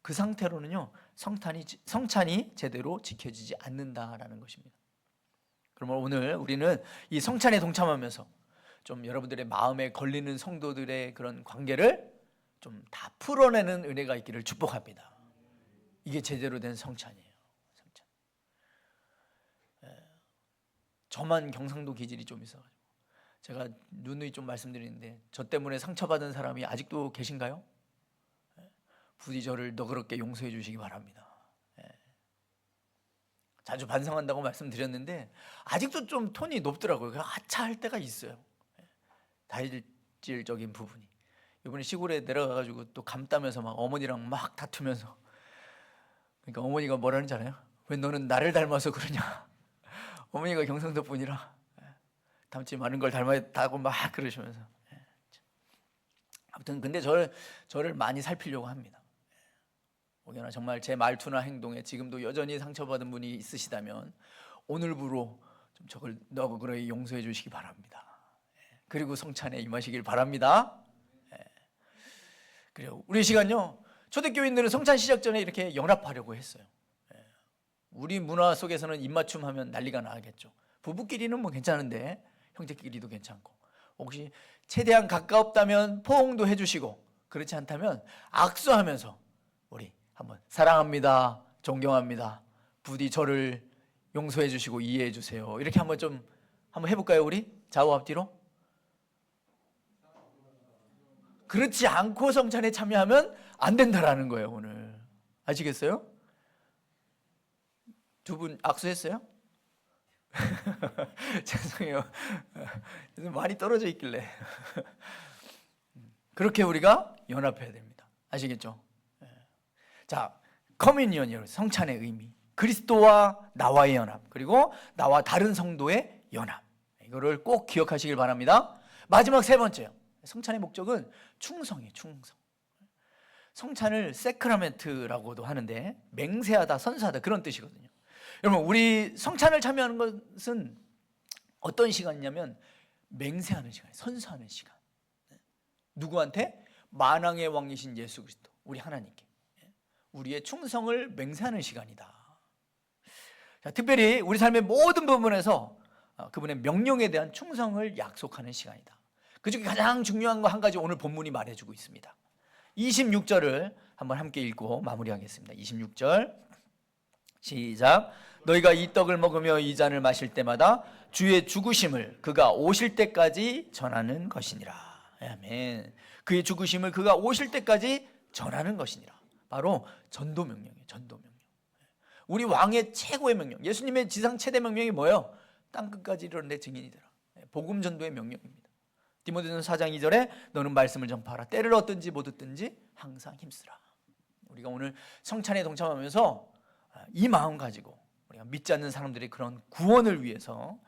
그 상태로는요 성찬이 제대로 지켜지지 않는다라는 것입니다. 그러면 오늘 우리는 이 성찬에 동참하면서 좀 여러분들의 마음에 걸리는 성도들의 그런 관계를 좀 다 풀어내는 은혜가 있기를 축복합니다. 이게 제대로 된 성찬이에요. 성찬. 저만 경상도 기질이 좀 있어가지고 제가 누누이 좀 말씀드리는데, 저 때문에 상처받은 사람이 아직도 계신가요? 부디 저를 너그럽게 용서해 주시기 바랍니다. 자주 반성한다고 말씀드렸는데 아직도 좀 톤이 높더라고요. 하차할 때가 있어요. 다혈질적인 부분이. 이번에 시골에 내려가가지고 또 감 따면서 막 어머니랑 막 다투면서, 그러니까 어머니가 뭐라는지 알아요? 왜 너는 나를 닮아서 그러냐. 어머니가 경상도 분이라 닮지 많은 걸 닮았다고 막 그러시면서. 아무튼 근데 저를 많이 살피려고 합니다. 혹여나 정말 제 말투나 행동에 지금도 여전히 상처받은 분이 있으시다면 오늘부로 좀 저걸 너그러이 용서해 주시기 바랍니다. 그리고 성찬에 임하시길 바랍니다. 그리고 우리 시간요, 초대교인들은 성찬 시작 전에 이렇게 연합하려고 했어요. 우리 문화 속에서는 입맞춤 하면 난리가 나겠죠. 부부끼리는 뭐 괜찮은데 형제끼리도 괜찮고, 혹시 최대한 가까웠다면 포옹도 해주시고, 그렇지 않다면 악수하면서 우리 한번 사랑합니다, 존경합니다, 부디 저를 용서해 주시고 이해해 주세요, 이렇게 한번 해볼까요? 우리 좌우 앞뒤로. 그렇지 않고 성찬에 참여하면 안 된다라는 거예요. 오늘 아시겠어요? 두 분 악수했어요? 죄송해요. 많이 떨어져 있길래. 그렇게 우리가 연합해야 됩니다. 아시겠죠? 자, 커뮤니언, 여러분, 성찬의 의미, 그리스도와 나와의 연합, 그리고 나와 다른 성도의 연합, 이거를 꼭 기억하시길 바랍니다. 마지막 세 번째요. 성찬의 목적은 충성이에요. 충성. 성찬을 세크라멘트라고도 하는데 맹세하다, 선사하다, 그런 뜻이거든요. 여러분, 우리 성찬을 참여하는 것은 어떤 시간이냐면 맹세하는 시간이에요. 선사하는 시간. 누구한테? 만왕의 왕이신 예수 그리스도, 우리 하나님께 우리의 충성을 맹세하는 시간이다. 자, 특별히 우리 삶의 모든 부분에서 그분의 명령에 대한 충성을 약속하는 시간이다. 그중에 가장 중요한 거 한 가지 오늘 본문이 말해주고 있습니다. 26절을 한번 함께 읽고 마무리하겠습니다. 26절 시작. 너희가 이 떡을 먹으며 이 잔을 마실 때마다 주의 죽으심을 그가 오실 때까지 전하는 것이니라. 아멘. 그의 죽으심을 그가 오실 때까지 전하는 것이니라. 바로 전도 명령이에요. 전도 명령. 우리 왕의 최고의 명령, 예수님의 지상 최대 명령이 뭐예요? 땅끝까지 이르러 내 증인이더라. 복음 전도의 명령입니다. 디모데전서 4장 2절에 너는 말씀을 전파하라. 때를 얻든지 못 얻든지 항상 힘쓰라. 우리가 오늘 성찬에 동참하면서 이 마음 가지고 우리가 믿지 않는 사람들의 그런 구원을 위해서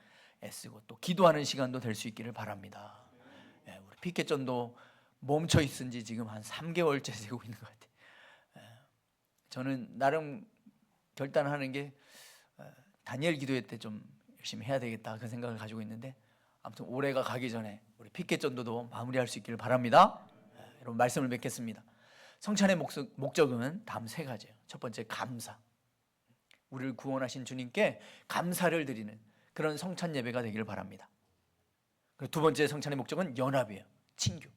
애쓰고 또 기도하는 시간도 될 수 있기를 바랍니다. 우리 피켓전도 멈춰 있은 지 지금 한 3개월째 되고 있는 것 같아요. 저는 나름 결단하는 게 다니엘 기도회 때 좀 열심히 해야 되겠다 그 생각을 가지고 있는데, 아무튼 올해가 가기 전에 우리 피켓전도도 마무리할 수 있기를 바랍니다. 여러분 말씀을 맺겠습니다. 성찬의 목적은 다음 3가지예요. 첫 번째, 감사. 우리를 구원하신 주님께 감사를 드리는 그런 성찬 예배가 되기를 바랍니다. 그리고 두 번째 성찬의 목적은 연합이에요. 친교.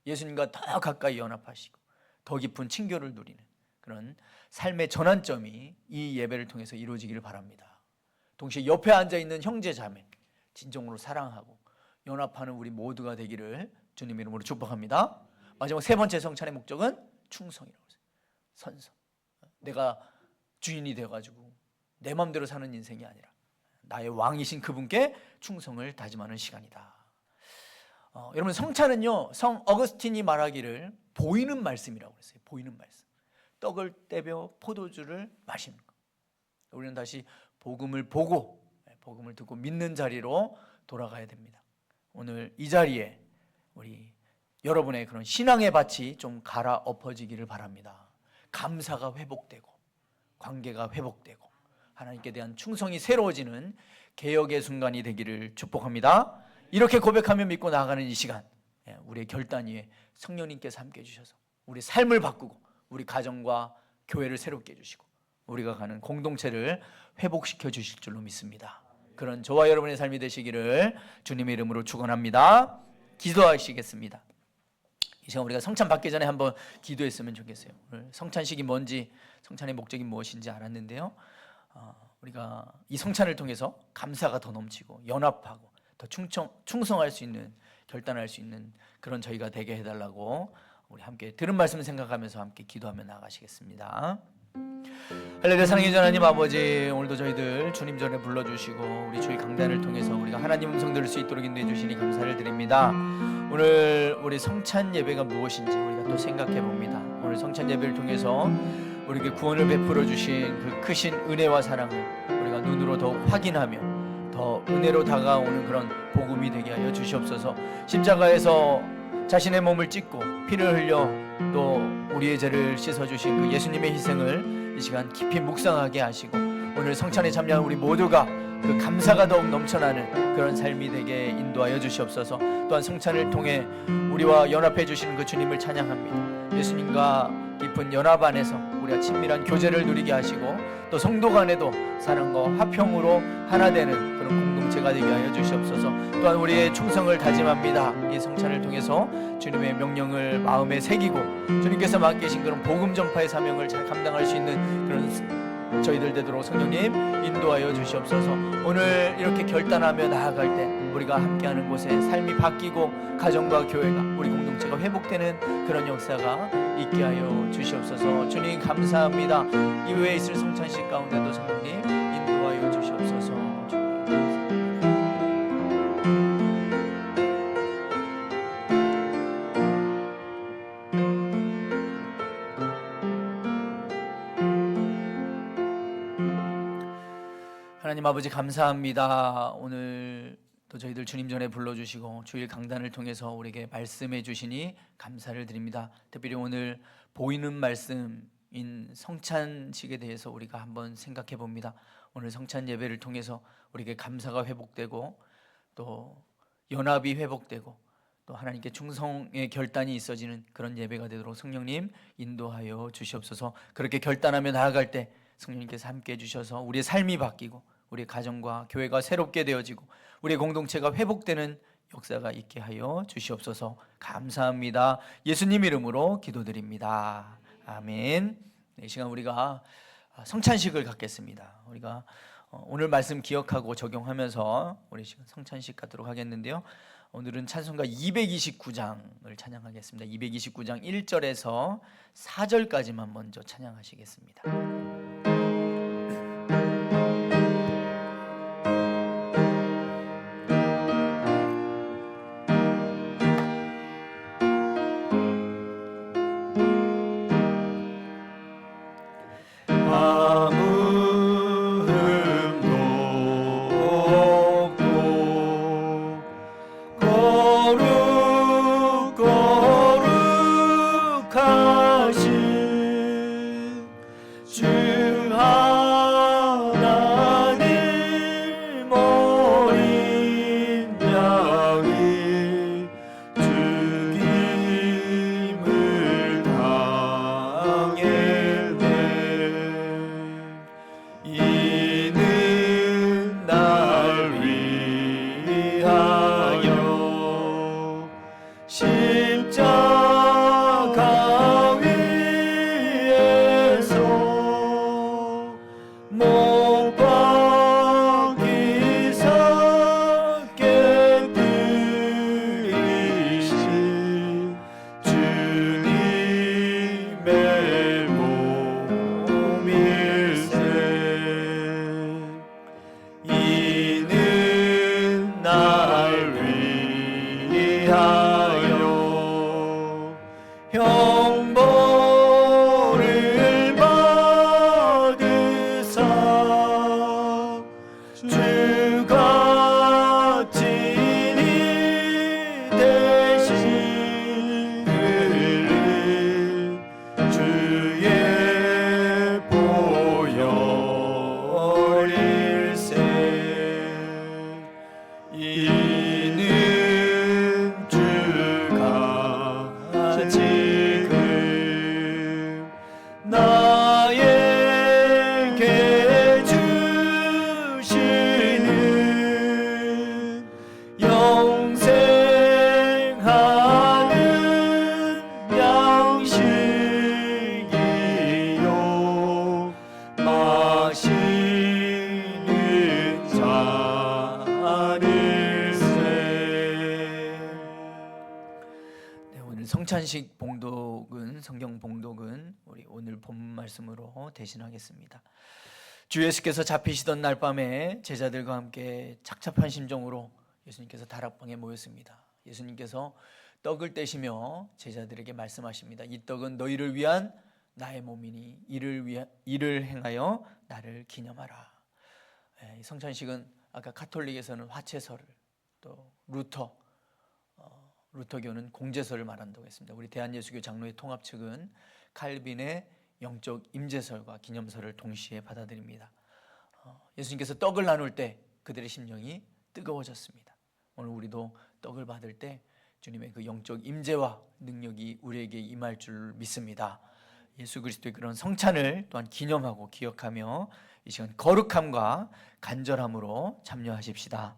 예수님과 더 가까이 연합하시고 더 깊은 친교를 누리는 그런 삶의 전환점이 이 예배를 통해서 이루어지기를 바랍니다. 동시에 옆에 앉아있는 형제 자매 진정으로 사랑하고 연합하는 우리 모두가 되기를 주님 이름으로 축복합니다. 마지막 3번째 성찬의 목적은 충성이라고 했어요. 선성. 내가 주인이 되어가지고 내 마음대로 사는 인생이 아니라 나의 왕이신 그분께 충성을 다짐하는 시간이다. 여러분 성찬은요, 성 어거스틴이 말하기를 보이는 말씀이라고 그랬어요. 보이는 말씀. 떡을 떼며 포도주를 마시는 것. 우리는 다시 복음을 보고 복음을 듣고 믿는 자리로 돌아가야 됩니다. 오늘 이 자리에 우리 여러분의 그런 신앙의 밭이 좀 갈아엎어지기를 바랍니다. 감사가 회복되고 관계가 회복되고 하나님께 대한 충성이 새로워지는 개혁의 순간이 되기를 축복합니다. 이렇게 고백하며 믿고 나아가는 이 시간, 우리의 결단 위에 성령님께서 함께 해주셔서 우리 삶을 바꾸고 우리 가정과 교회를 새롭게 해주시고 우리가 가는 공동체를 회복시켜 주실 줄로 믿습니다. 그런 저와 여러분의 삶이 되시기를 주님의 이름으로 축원합니다. 기도하시겠습니다. 이 시간 우리가 성찬 받기 전에 한번 기도했으면 좋겠어요. 오늘 성찬식이 뭔지, 성찬의 목적이 무엇인지 알았는데요, 우리가 이 성찬을 통해서 감사가 더 넘치고 연합하고 더 충성할 수 있는, 결단할 수 있는 그런 저희가 되게 해달라고 우리 함께 들은 말씀 생각하면서 함께 기도하며 나가시겠습니다. 할렐루야. 사랑의 하나님 아버지, 오늘도 저희들 주님 전에 불러주시고 우리 주의 강단을 통해서 우리가 하나님 음성 들을 수 있도록 인도해 주시니 감사를 드립니다. 오늘 우리 성찬 예배가 무엇인지 우리가 또 생각해 봅니다. 오늘 성찬 예배를 통해서 우리에게 구원을 베풀어 주신 그 크신 은혜와 사랑을 우리가 눈으로 더욱 확인하며 더 은혜로 다가오는 그런 복음이 되게 하여 주시옵소서. 십자가에서 자신의 몸을 찢고 피를 흘려 또 우리의 죄를 씻어주신 그 예수님의 희생을 이 시간 깊이 묵상하게 하시고 오늘 성찬에 참여한 우리 모두가 그 감사가 더욱 넘쳐나는 그런 삶이 되게 인도하여 주시옵소서. 또한 성찬을 통해 우리와 연합해 주시는 그 주님을 찬양합니다. 예수님과 깊은 연합 안에서 우리가 친밀한 교제를 누리게 하시고 또 성도 간에도 사랑과 화평으로 하나 되는 그런 공동체가 되게 하여 주시옵소서. 또한 우리의 충성을 다짐합니다. 이 성찬을 통해서 주님의 명령을 마음에 새기고 주님께서 맡기신 그런 복음 전파의 사명을 잘 감당할 수 있는 그런 저희들 되도록 성령님 인도하여 주시옵소서. 오늘 이렇게 결단하며 나아갈 때 우리가 함께하는 곳에 삶이 바뀌고 가정과 교회가 우리 공동체가 회복되는 그런 역사가 있게 하여 주시옵소서. 주님 감사합니다. 이후에 있을 성찬식 가운데도 성령님 인도하여 주시옵소서. 하나님 아버지 감사합니다. 오늘 또 저희들 주님 전에 불러주시고 주일 강단을 통해서 우리에게 말씀해 주시니 감사를 드립니다. 특별히 오늘 보이는 말씀인 성찬식에 대해서 우리가 한번 생각해 봅니다. 오늘 성찬 예배를 통해서 우리에게 감사가 회복되고 또 연합이 회복되고 또 하나님께 충성의 결단이 있어지는 그런 예배가 되도록 성령님 인도하여 주시옵소서. 그렇게 결단하며 나아갈 때 성령님께서 함께 해주셔서 우리의 삶이 바뀌고 우리 가정과 교회가 새롭게 되어지고 우리의 공동체가 회복되는 역사가 있게 하여 주시옵소서. 감사합니다. 예수님 이름으로 기도드립니다. 아멘. 이 시간 우리가 성찬식을 갖겠습니다. 우리가 오늘 말씀 기억하고 적용하면서 우리 시간 성찬식 갖도록 하겠는데요, 오늘은 찬송가 229장을 찬양하겠습니다. 229장 1절에서 4절까지만 먼저 찬양하시겠습니다. 송찬식 봉독은 성경 봉독은 우리 오늘 본 말씀으로 대신하겠습니다. 주 예수께서 잡히시던 날 밤에 제자들과 함께 착잡한 심정으로 예수님께서 다락방에 모였습니다. 예수님께서 떡을 떼시며 제자들에게 말씀하십니다. 이 떡은 너희를 위한 나의 몸이니 이를 행하여 나를 기념하라. 성찬식은 아까 카톨릭에서는 화채설을, 또 루터교는 공제설을 말한다고 했습니다. 우리 대한예수교 장로회 통합 측은 칼빈의 영적 임재설과 기념설을 동시에 받아들입니다. 예수님께서 떡을 나눌 때 그들의 심령이 뜨거워졌습니다. 오늘 우리도 떡을 받을 때 주님의 그 영적 임재와 능력이 우리에게 임할 줄 믿습니다. 예수 그리스도의 그런 성찬을 또한 기념하고 기억하며 이 시간 거룩함과 간절함으로 참여하십시다.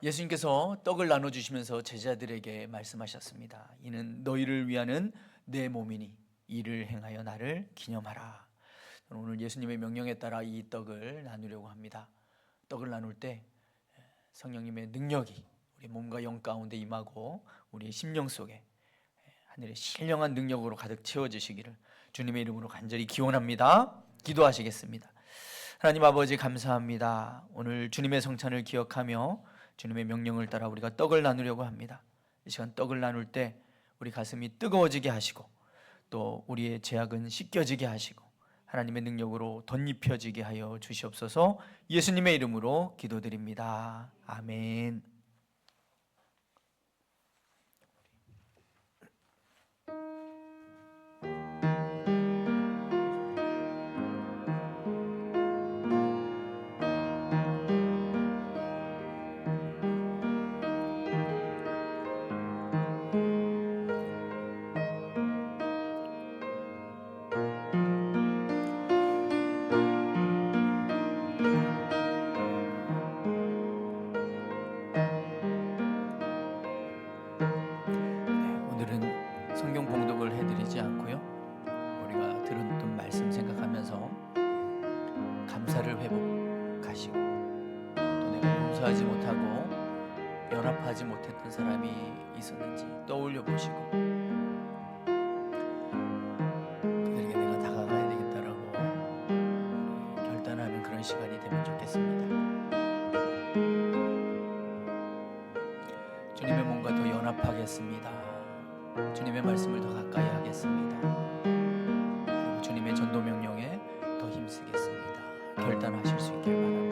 예수님께서 떡을 나눠주시면서 제자들에게 말씀하셨습니다. 이는 너희를 위하는 내 몸이니 이를 행하여 나를 기념하라. 오늘 예수님의 명령에 따라 이 떡을 나누려고 합니다. 떡을 나눌 때 성령님의 능력이 우리 몸과 영 가운데 임하고 우리의 심령 속에 하늘의 신령한 능력으로 가득 채워지시기를 주님의 이름으로 간절히 기원합니다. 기도하시겠습니다. 하나님 아버지 감사합니다. 오늘 주님의 성찬을 기억하며 주님의 명령을 따라 우리가 떡을 나누려고 합니다. 이 시간 떡을 나눌 때 우리 가슴이 뜨거워지게 하시고 또 우리의 죄악은 씻겨지게 하시고 하나님의 능력으로 덧입혀지게 하여 주시옵소서. 예수님의 이름으로 기도드립니다. 아멘. 오늘은 성경 봉독을 해드리지 않고요, 우리가 들었던 말씀 생각하면서 감사를 회복하시고 또 내가 용서하지 못하고 연합하지 못했던 사람이 있었는지 떠올려 보시고 그들에게 내가 다가가야 되겠다라고 결단하는 그런 시간이 되면 좋겠습니다. 주님의 몸과 더 연합하겠습니다. 주님의 말씀을 더 가까이 하겠습니다. 그리고 주님의 전도 명령에 더 힘쓰겠습니다. 결단하실 수 있길 바랍니다.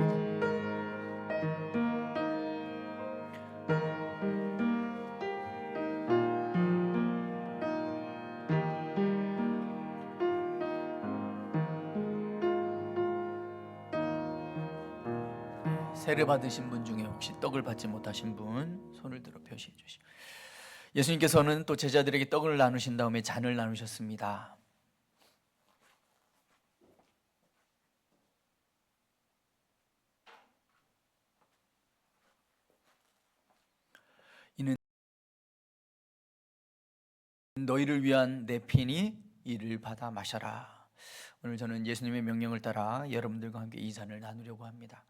세례 받으신 분 중에 혹시 떡을 받지 못하신 분 손을 들어 표시해 주시고, 예수님께서는 또 제자들에게 떡을 나누신 다음에 잔을 나누셨습니다. 이는 너희를 위한 내 피니 이를 받아 마셔라. 오늘 저는 예수님의 명령을 따라 여러분들과 함께 이 잔을 나누려고 합니다.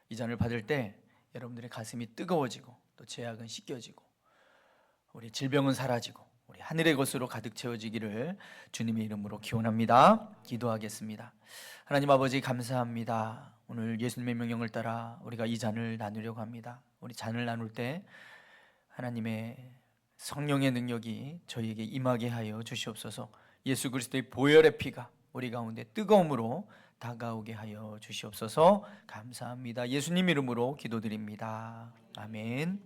이 잔을 받을 때 여러분들의 가슴이 뜨거워지고 또 죄악은 씻겨지고 우리 질병은 사라지고 우리 하늘의 것으로 가득 채워지기를 주님의 이름으로 기원합니다. 기도하겠습니다. 하나님 아버지 감사합니다. 오늘 예수님의 명령을 따라 우리가 이 잔을 나누려고 합니다. 우리 잔을 나눌 때 하나님의 성령의 능력이 저희에게 임하게 하여 주시옵소서. 예수 그리스도의 보혈의 피가 우리 가운데 뜨거움으로 다가오게 하여 주시옵소서. 감사합니다. 예수님 이름으로 기도드립니다. 아멘.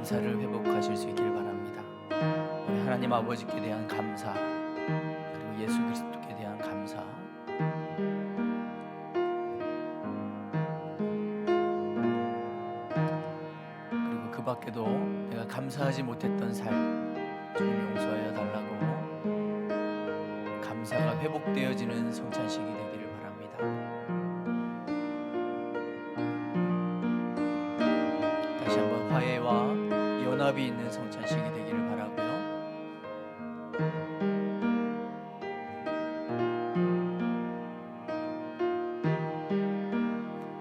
감사를 회복하실 수 있기를 바랍니다. 우리 하나님 아버지께 대한 감사, 그리고 예수 그리스도께 대한 감사, 그리고 그 밖에도 내가 감사하지 못했던 삶 주님 용서하여 달라고 감사가 회복되어지는 성찬식이 되기를 바랍니다. 다시 한번 화해와 연합이 있는 성찬식이 되기를 바라고요.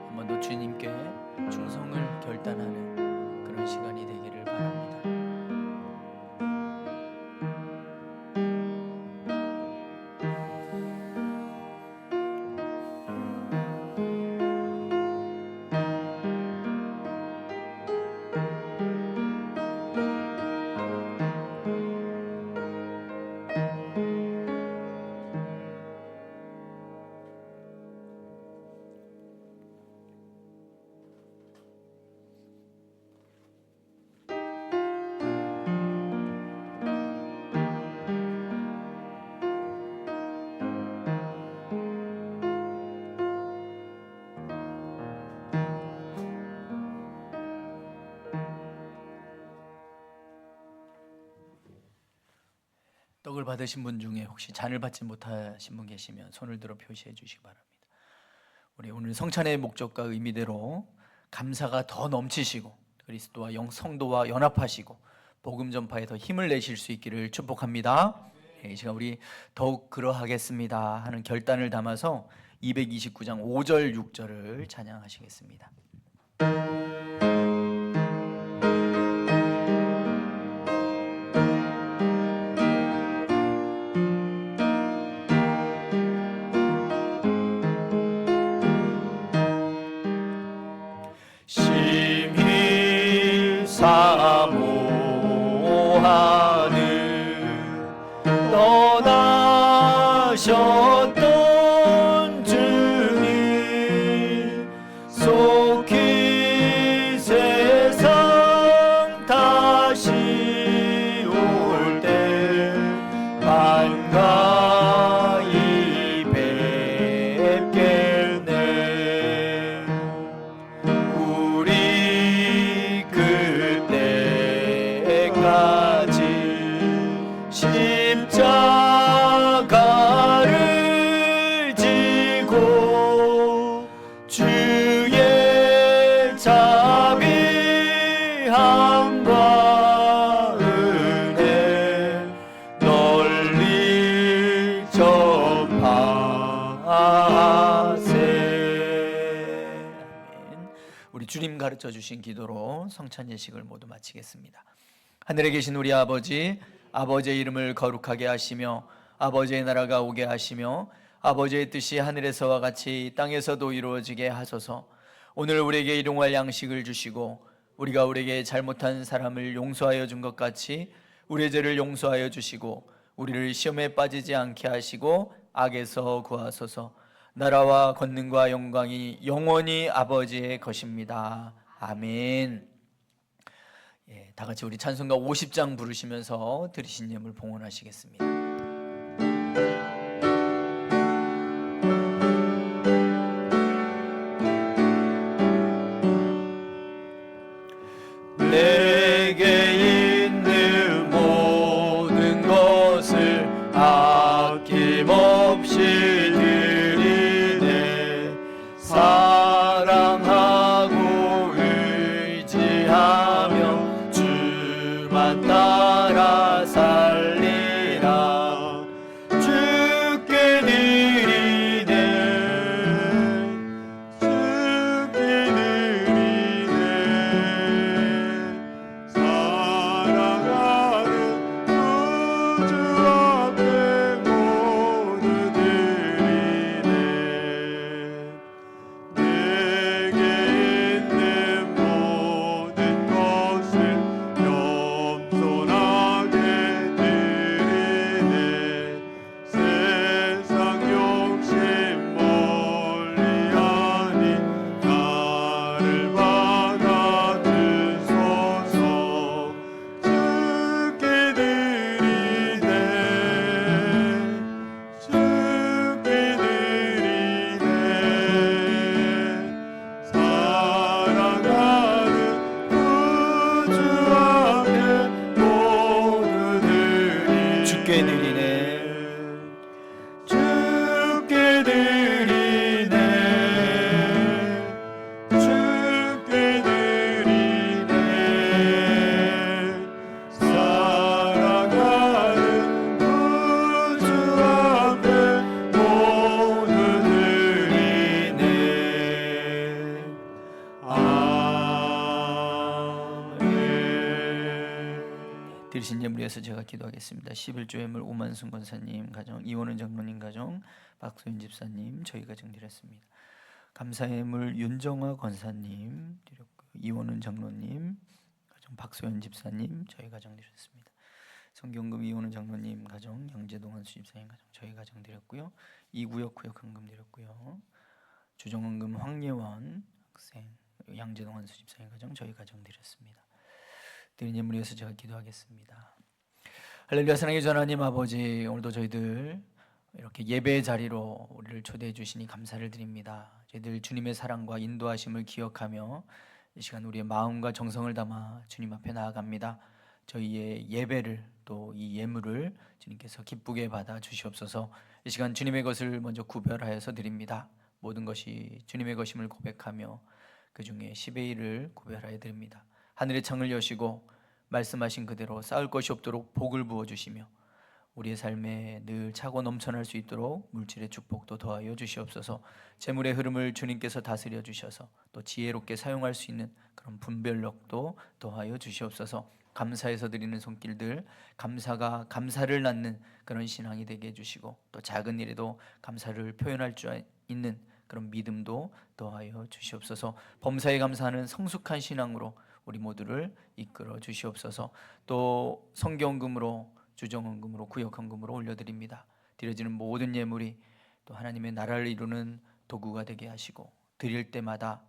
한번 더 주님께 충성을 결단하는 그런 시간이 되기를 바랍니다. 떡을 받으신 분 중에 혹시 잔을 받지 못하신 분 계시면 손을 들어 표시해 주시기 바랍니다. 우리 오늘 성찬의 목적과 의미대로 감사가 더 넘치시고 그리스도와 성도와 연합하시고 복음 전파에 더 힘을 내실 수 있기를 축복합니다. 이 시간 우리 더욱 그러하겠습니다 하는 결단을 담아서 229장 5절 6절을 찬양하시겠습니다. 심히 사모하는 떠나셨던 주님 속히 세상 다시 올 때 반가이 뵙겠네. 우리 그때까지 십자가를 지고 주의 자비함과 은혜 널리 전파하세. 아멘. 우리 주님 가르쳐 주신 기도로 성찬 예식을 모두 마치겠습니다. 하늘에 계신 우리 아버지, 아버지의 이름을 거룩하게 하시며 아버지의 나라가 오게 하시며 아버지의 뜻이 하늘에서와 같이 땅에서도 이루어지게 하소서. 오늘 우리에게 일용할 양식을 주시고 우리가 우리에게 잘못한 사람을 용서하여 준 것 같이 우리의 죄를 용서하여 주시고 우리를 시험에 빠지지 않게 하시고 악에서 구하소서. 나라와 권능과 영광이 영원히 아버지의 것입니다. 아멘. 다 같이 우리 찬송가 50장 부르시면서 드리신 예물 봉헌하시겠습니다. 내게 있는 모든 것을 아낌없이 드리네. 사랑하고 의지하며 주만 따라 살리라. 주께 드리네. 주께 드리네. 사랑하고 주께 드리네. 주께 드리네. 주께 드리네. 사랑하는 구주 앞에 모두 드리네. 아멘. 드리신 예물에서 제가 기도하겠습니다. 11조 예물 오만순 권사님 가정, 이원은 장로님 가정, 박소연 집사님 저희 가정 드렸습니다. 감사 예물 윤정화 권사님 드렸고, 이원은 장로님 가정, 박소연 집사님 저희 가정 드렸습니다. 성경금 이원은 장로님 가정, 양재동 한수 집사님 가정 저희 가정 드렸고요. 이구역 구역 헌금 드렸고요. 주정헌금 황예원 학생, 양재동 한수 집사님 가정 저희 가정 드렸습니다. 드린 예물 위해서 제가 기도하겠습니다. 할렐루야. 사랑의 주 하나님 아버지, 오늘도 저희들 이렇게 예배의 자리로 우리를 초대해 주시니 감사를 드립니다. 저희들 주님의 사랑과 인도하심을 기억하며 이 시간 우리의 마음과 정성을 담아 주님 앞에 나아갑니다. 저희의 예배를 또 이 예물을 주님께서 기쁘게 받아 주시옵소서. 이 시간 주님의 것을 먼저 구별하여서 드립니다. 모든 것이 주님의 것임을 고백하며 그 중에 10의 1을 구별하여 드립니다. 하늘의 창을 여시고 말씀하신 그대로 쌓을 것이 없도록 복을 부어주시며 우리의 삶에 늘 차고 넘쳐날 수 있도록 물질의 축복도 더하여 주시옵소서. 재물의 흐름을 주님께서 다스려 주셔서 또 지혜롭게 사용할 수 있는 그런 분별력도 더하여 주시옵소서. 감사해서 드리는 손길들, 감사가 감사를 낳는 그런 신앙이 되게 해주시고 또 작은 일에도 감사를 표현할 줄 있는 그런 믿음도 더하여 주시옵소서. 범사에 감사하는 성숙한 신앙으로 우리 모두를 이끌어 주시옵소서. 또 성경금으로, 주정헌금으로, 구역헌금으로 올려드립니다. 드려지는 모든 예물이 또 하나님의 나라를 이루는 도구가 되게 하시고 드릴 때마다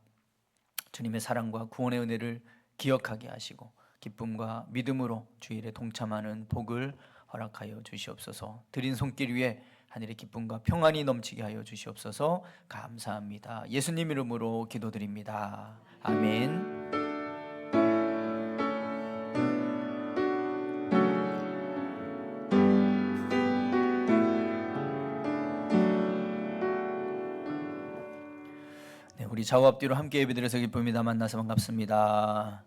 주님의 사랑과 구원의 은혜를 기억하게 하시고 기쁨과 믿음으로 주일에 동참하는 복을 허락하여 주시옵소서. 드린 손길 위에 하늘의 기쁨과 평안이 넘치게 하여 주시옵소서. 감사합니다. 예수님 이름으로 기도드립니다. 아멘. 우리 좌우 앞뒤로 함께 예배드려서 기쁩니다. 만나서 반갑습니다.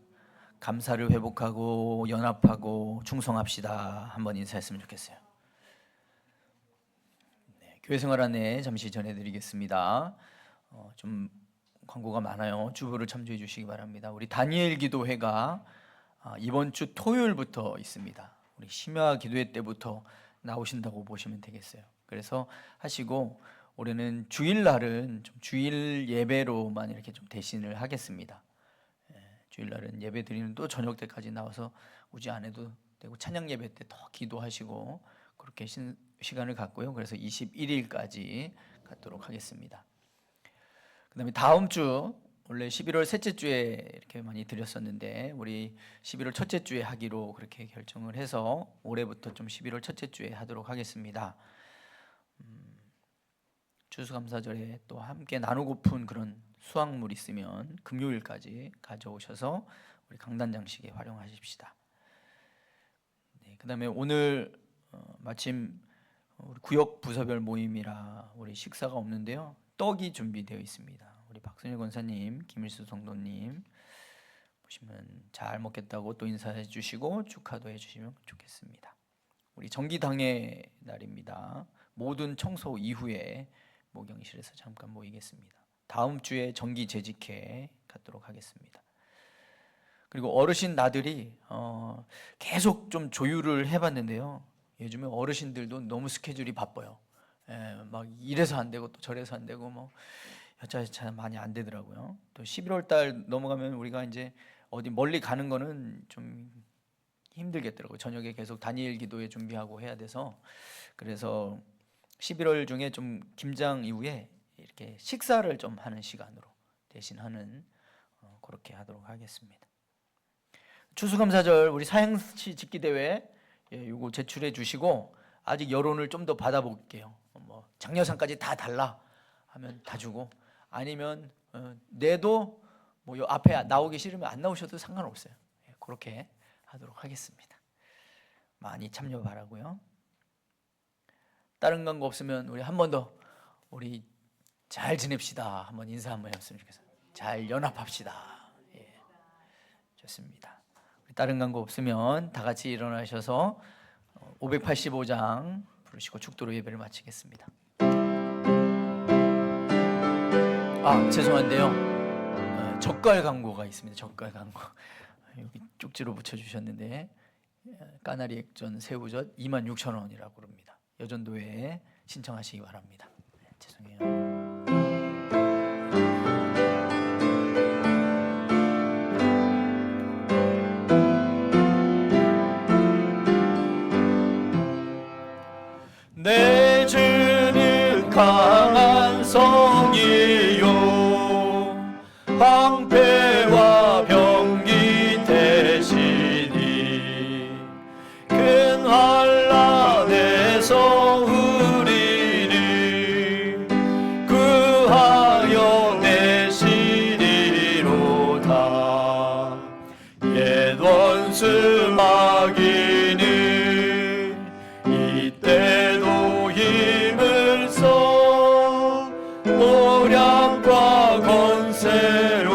감사를 회복하고 연합하고 충성합시다. 한번 인사했으면 좋겠어요. 네, 교회 생활 안내 잠시 전해드리겠습니다. 좀 광고가 많아요. 주보를 참조해 주시기 바랍니다. 우리 다니엘 기도회가 이번 주 토요일부터 있습니다. 우리 심야 기도회 때부터 나오신다고 보시면 되겠어요. 그래서 하시고 올해는 주일날은 좀 주일 예배로만 이렇게 좀 대신을 하겠습니다. 주일날은 예배 드리는 또 저녁 때까지 나와서 오지 않아도 되고 찬양 예배 때 더 기도하시고 그렇게 시간을 갖고요. 그래서 21일까지 갖도록 하겠습니다. 그다음에 다음 주 원래 11월 셋째 주에 이렇게 많이 드렸었는데 우리 11월 첫째 주에 하기로 그렇게 결정을 해서 올해부터 좀 11월 첫째 주에 하도록 하겠습니다. 추수감사절에 또 함께 나누고픈 그런 수확물 있으면 금요일까지 가져오셔서 우리 강단장식에 활용하십시다. 네, 그다음에 오늘 마침 우리 구역 부서별 모임이라 우리 식사가 없는데요. 떡이 준비되어 있습니다. 우리 박순일 권사님, 김일수 성도님 보시면 잘 먹겠다고 또 인사해 주시고 축하도 해 주시면 좋겠습니다. 우리 정기당의 날입니다. 모든 청소 이후에 모경실에서 잠깐 모이겠습니다. 다음 주에 정기 재직회 갖도록 하겠습니다. 그리고 어르신 나들이 계속 좀 조율을 해봤는데요. 요즘에 어르신들도 너무 스케줄이 바빠요. 막 이래서 안 되고 또 저래서 안 되고 뭐 여차저차 많이 안 되더라고요. 또 11월 달 넘어가면 우리가 이제 어디 멀리 가는 거는 좀 힘들겠더라고요. 저녁에 계속 다니엘 기도회 준비하고 해야 돼서 그래서 11월 중에 좀 김장 이후에 이렇게 식사를 좀 하는 시간으로 대신하는 그렇게 하도록 하겠습니다. 추수감사절 우리 사행시 짓기 대회 이거 제출해 주시고 아직 여론을 좀 더 받아볼게요. 뭐 장려상까지 다 달라 하면 다 주고 아니면 내도 뭐 요 앞에 나오기 싫으면 안 나오셔도 상관없어요. 그렇게 하도록 하겠습니다. 많이 참여 바라고요. 다른 광고 없으면 우리 한 번 더 우리 잘 지냅시다. 한번 인사 한번 했으면 좋겠어요. 잘 연합합시다. 예, 좋습니다. 다른 광고 없으면 다 같이 일어나셔서 585장 부르시고 축도로 예배를 마치겠습니다. 아, 죄송한데요. 젓갈 광고가 있습니다. 젓갈 광고. 여기 쪽지로 붙여주셨는데 까나리 액젓 새우젓 26,000원이라고 그럽니다. 여전도에 신청하시기 바랍니다. 네, 죄송해요. 내 주는 강한 성이요 방패와 병기 대신이 큰 환난에서 우리를 구하여 내시리로다. 옛 원수 마귀는 이때도 힘을 써 모략과 권세로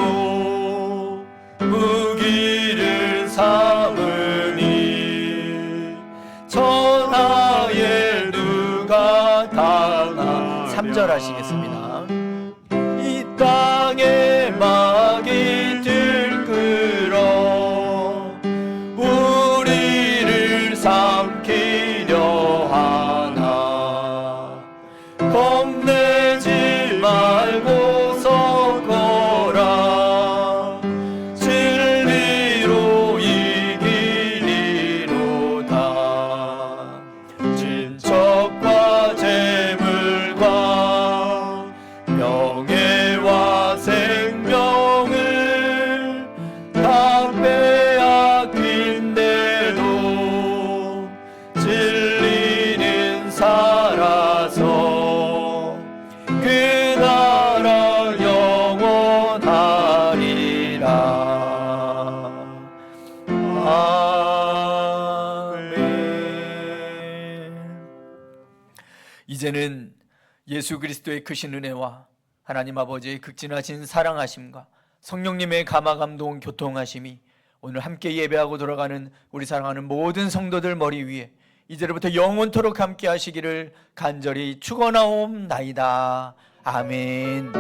무기를 삼으니 천하에 누가 당하. 3절 하시겠습니다. 이 땅에 마귀 들끓어 우리를 삼키려 하나. 겁내지 말고 서거라. 진리로 이기리로다. 친척과 재물과 명예와 생명을 다 빼앗긴데도 진리는 살아서 그 나라 영원하리라. 아멘. 이제는 예수 그리스도의 크신 은혜와 하나님 아버지의 극진하신 사랑하심과 성령님의 감화 감동 교통하심이 오늘 함께 예배하고 돌아가는 우리 사랑하는 모든 성도들 머리 위에 이제로부터 영원토록 함께 하시기를 간절히 축원하옵나이다. 아멘.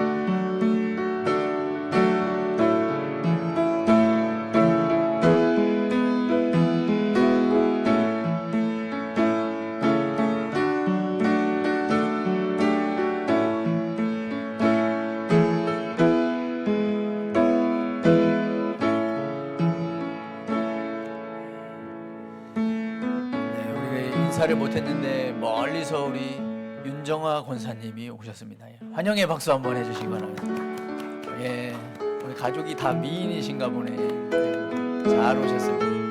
인사를 못했는데 멀리서 우리 윤정화 권사님이 오셨습니다. 예, 환영의 박수 한번 해주시기 바랍니다. 예, 우리 가족이 다 미인이신가 보네. 잘 오셨습니다.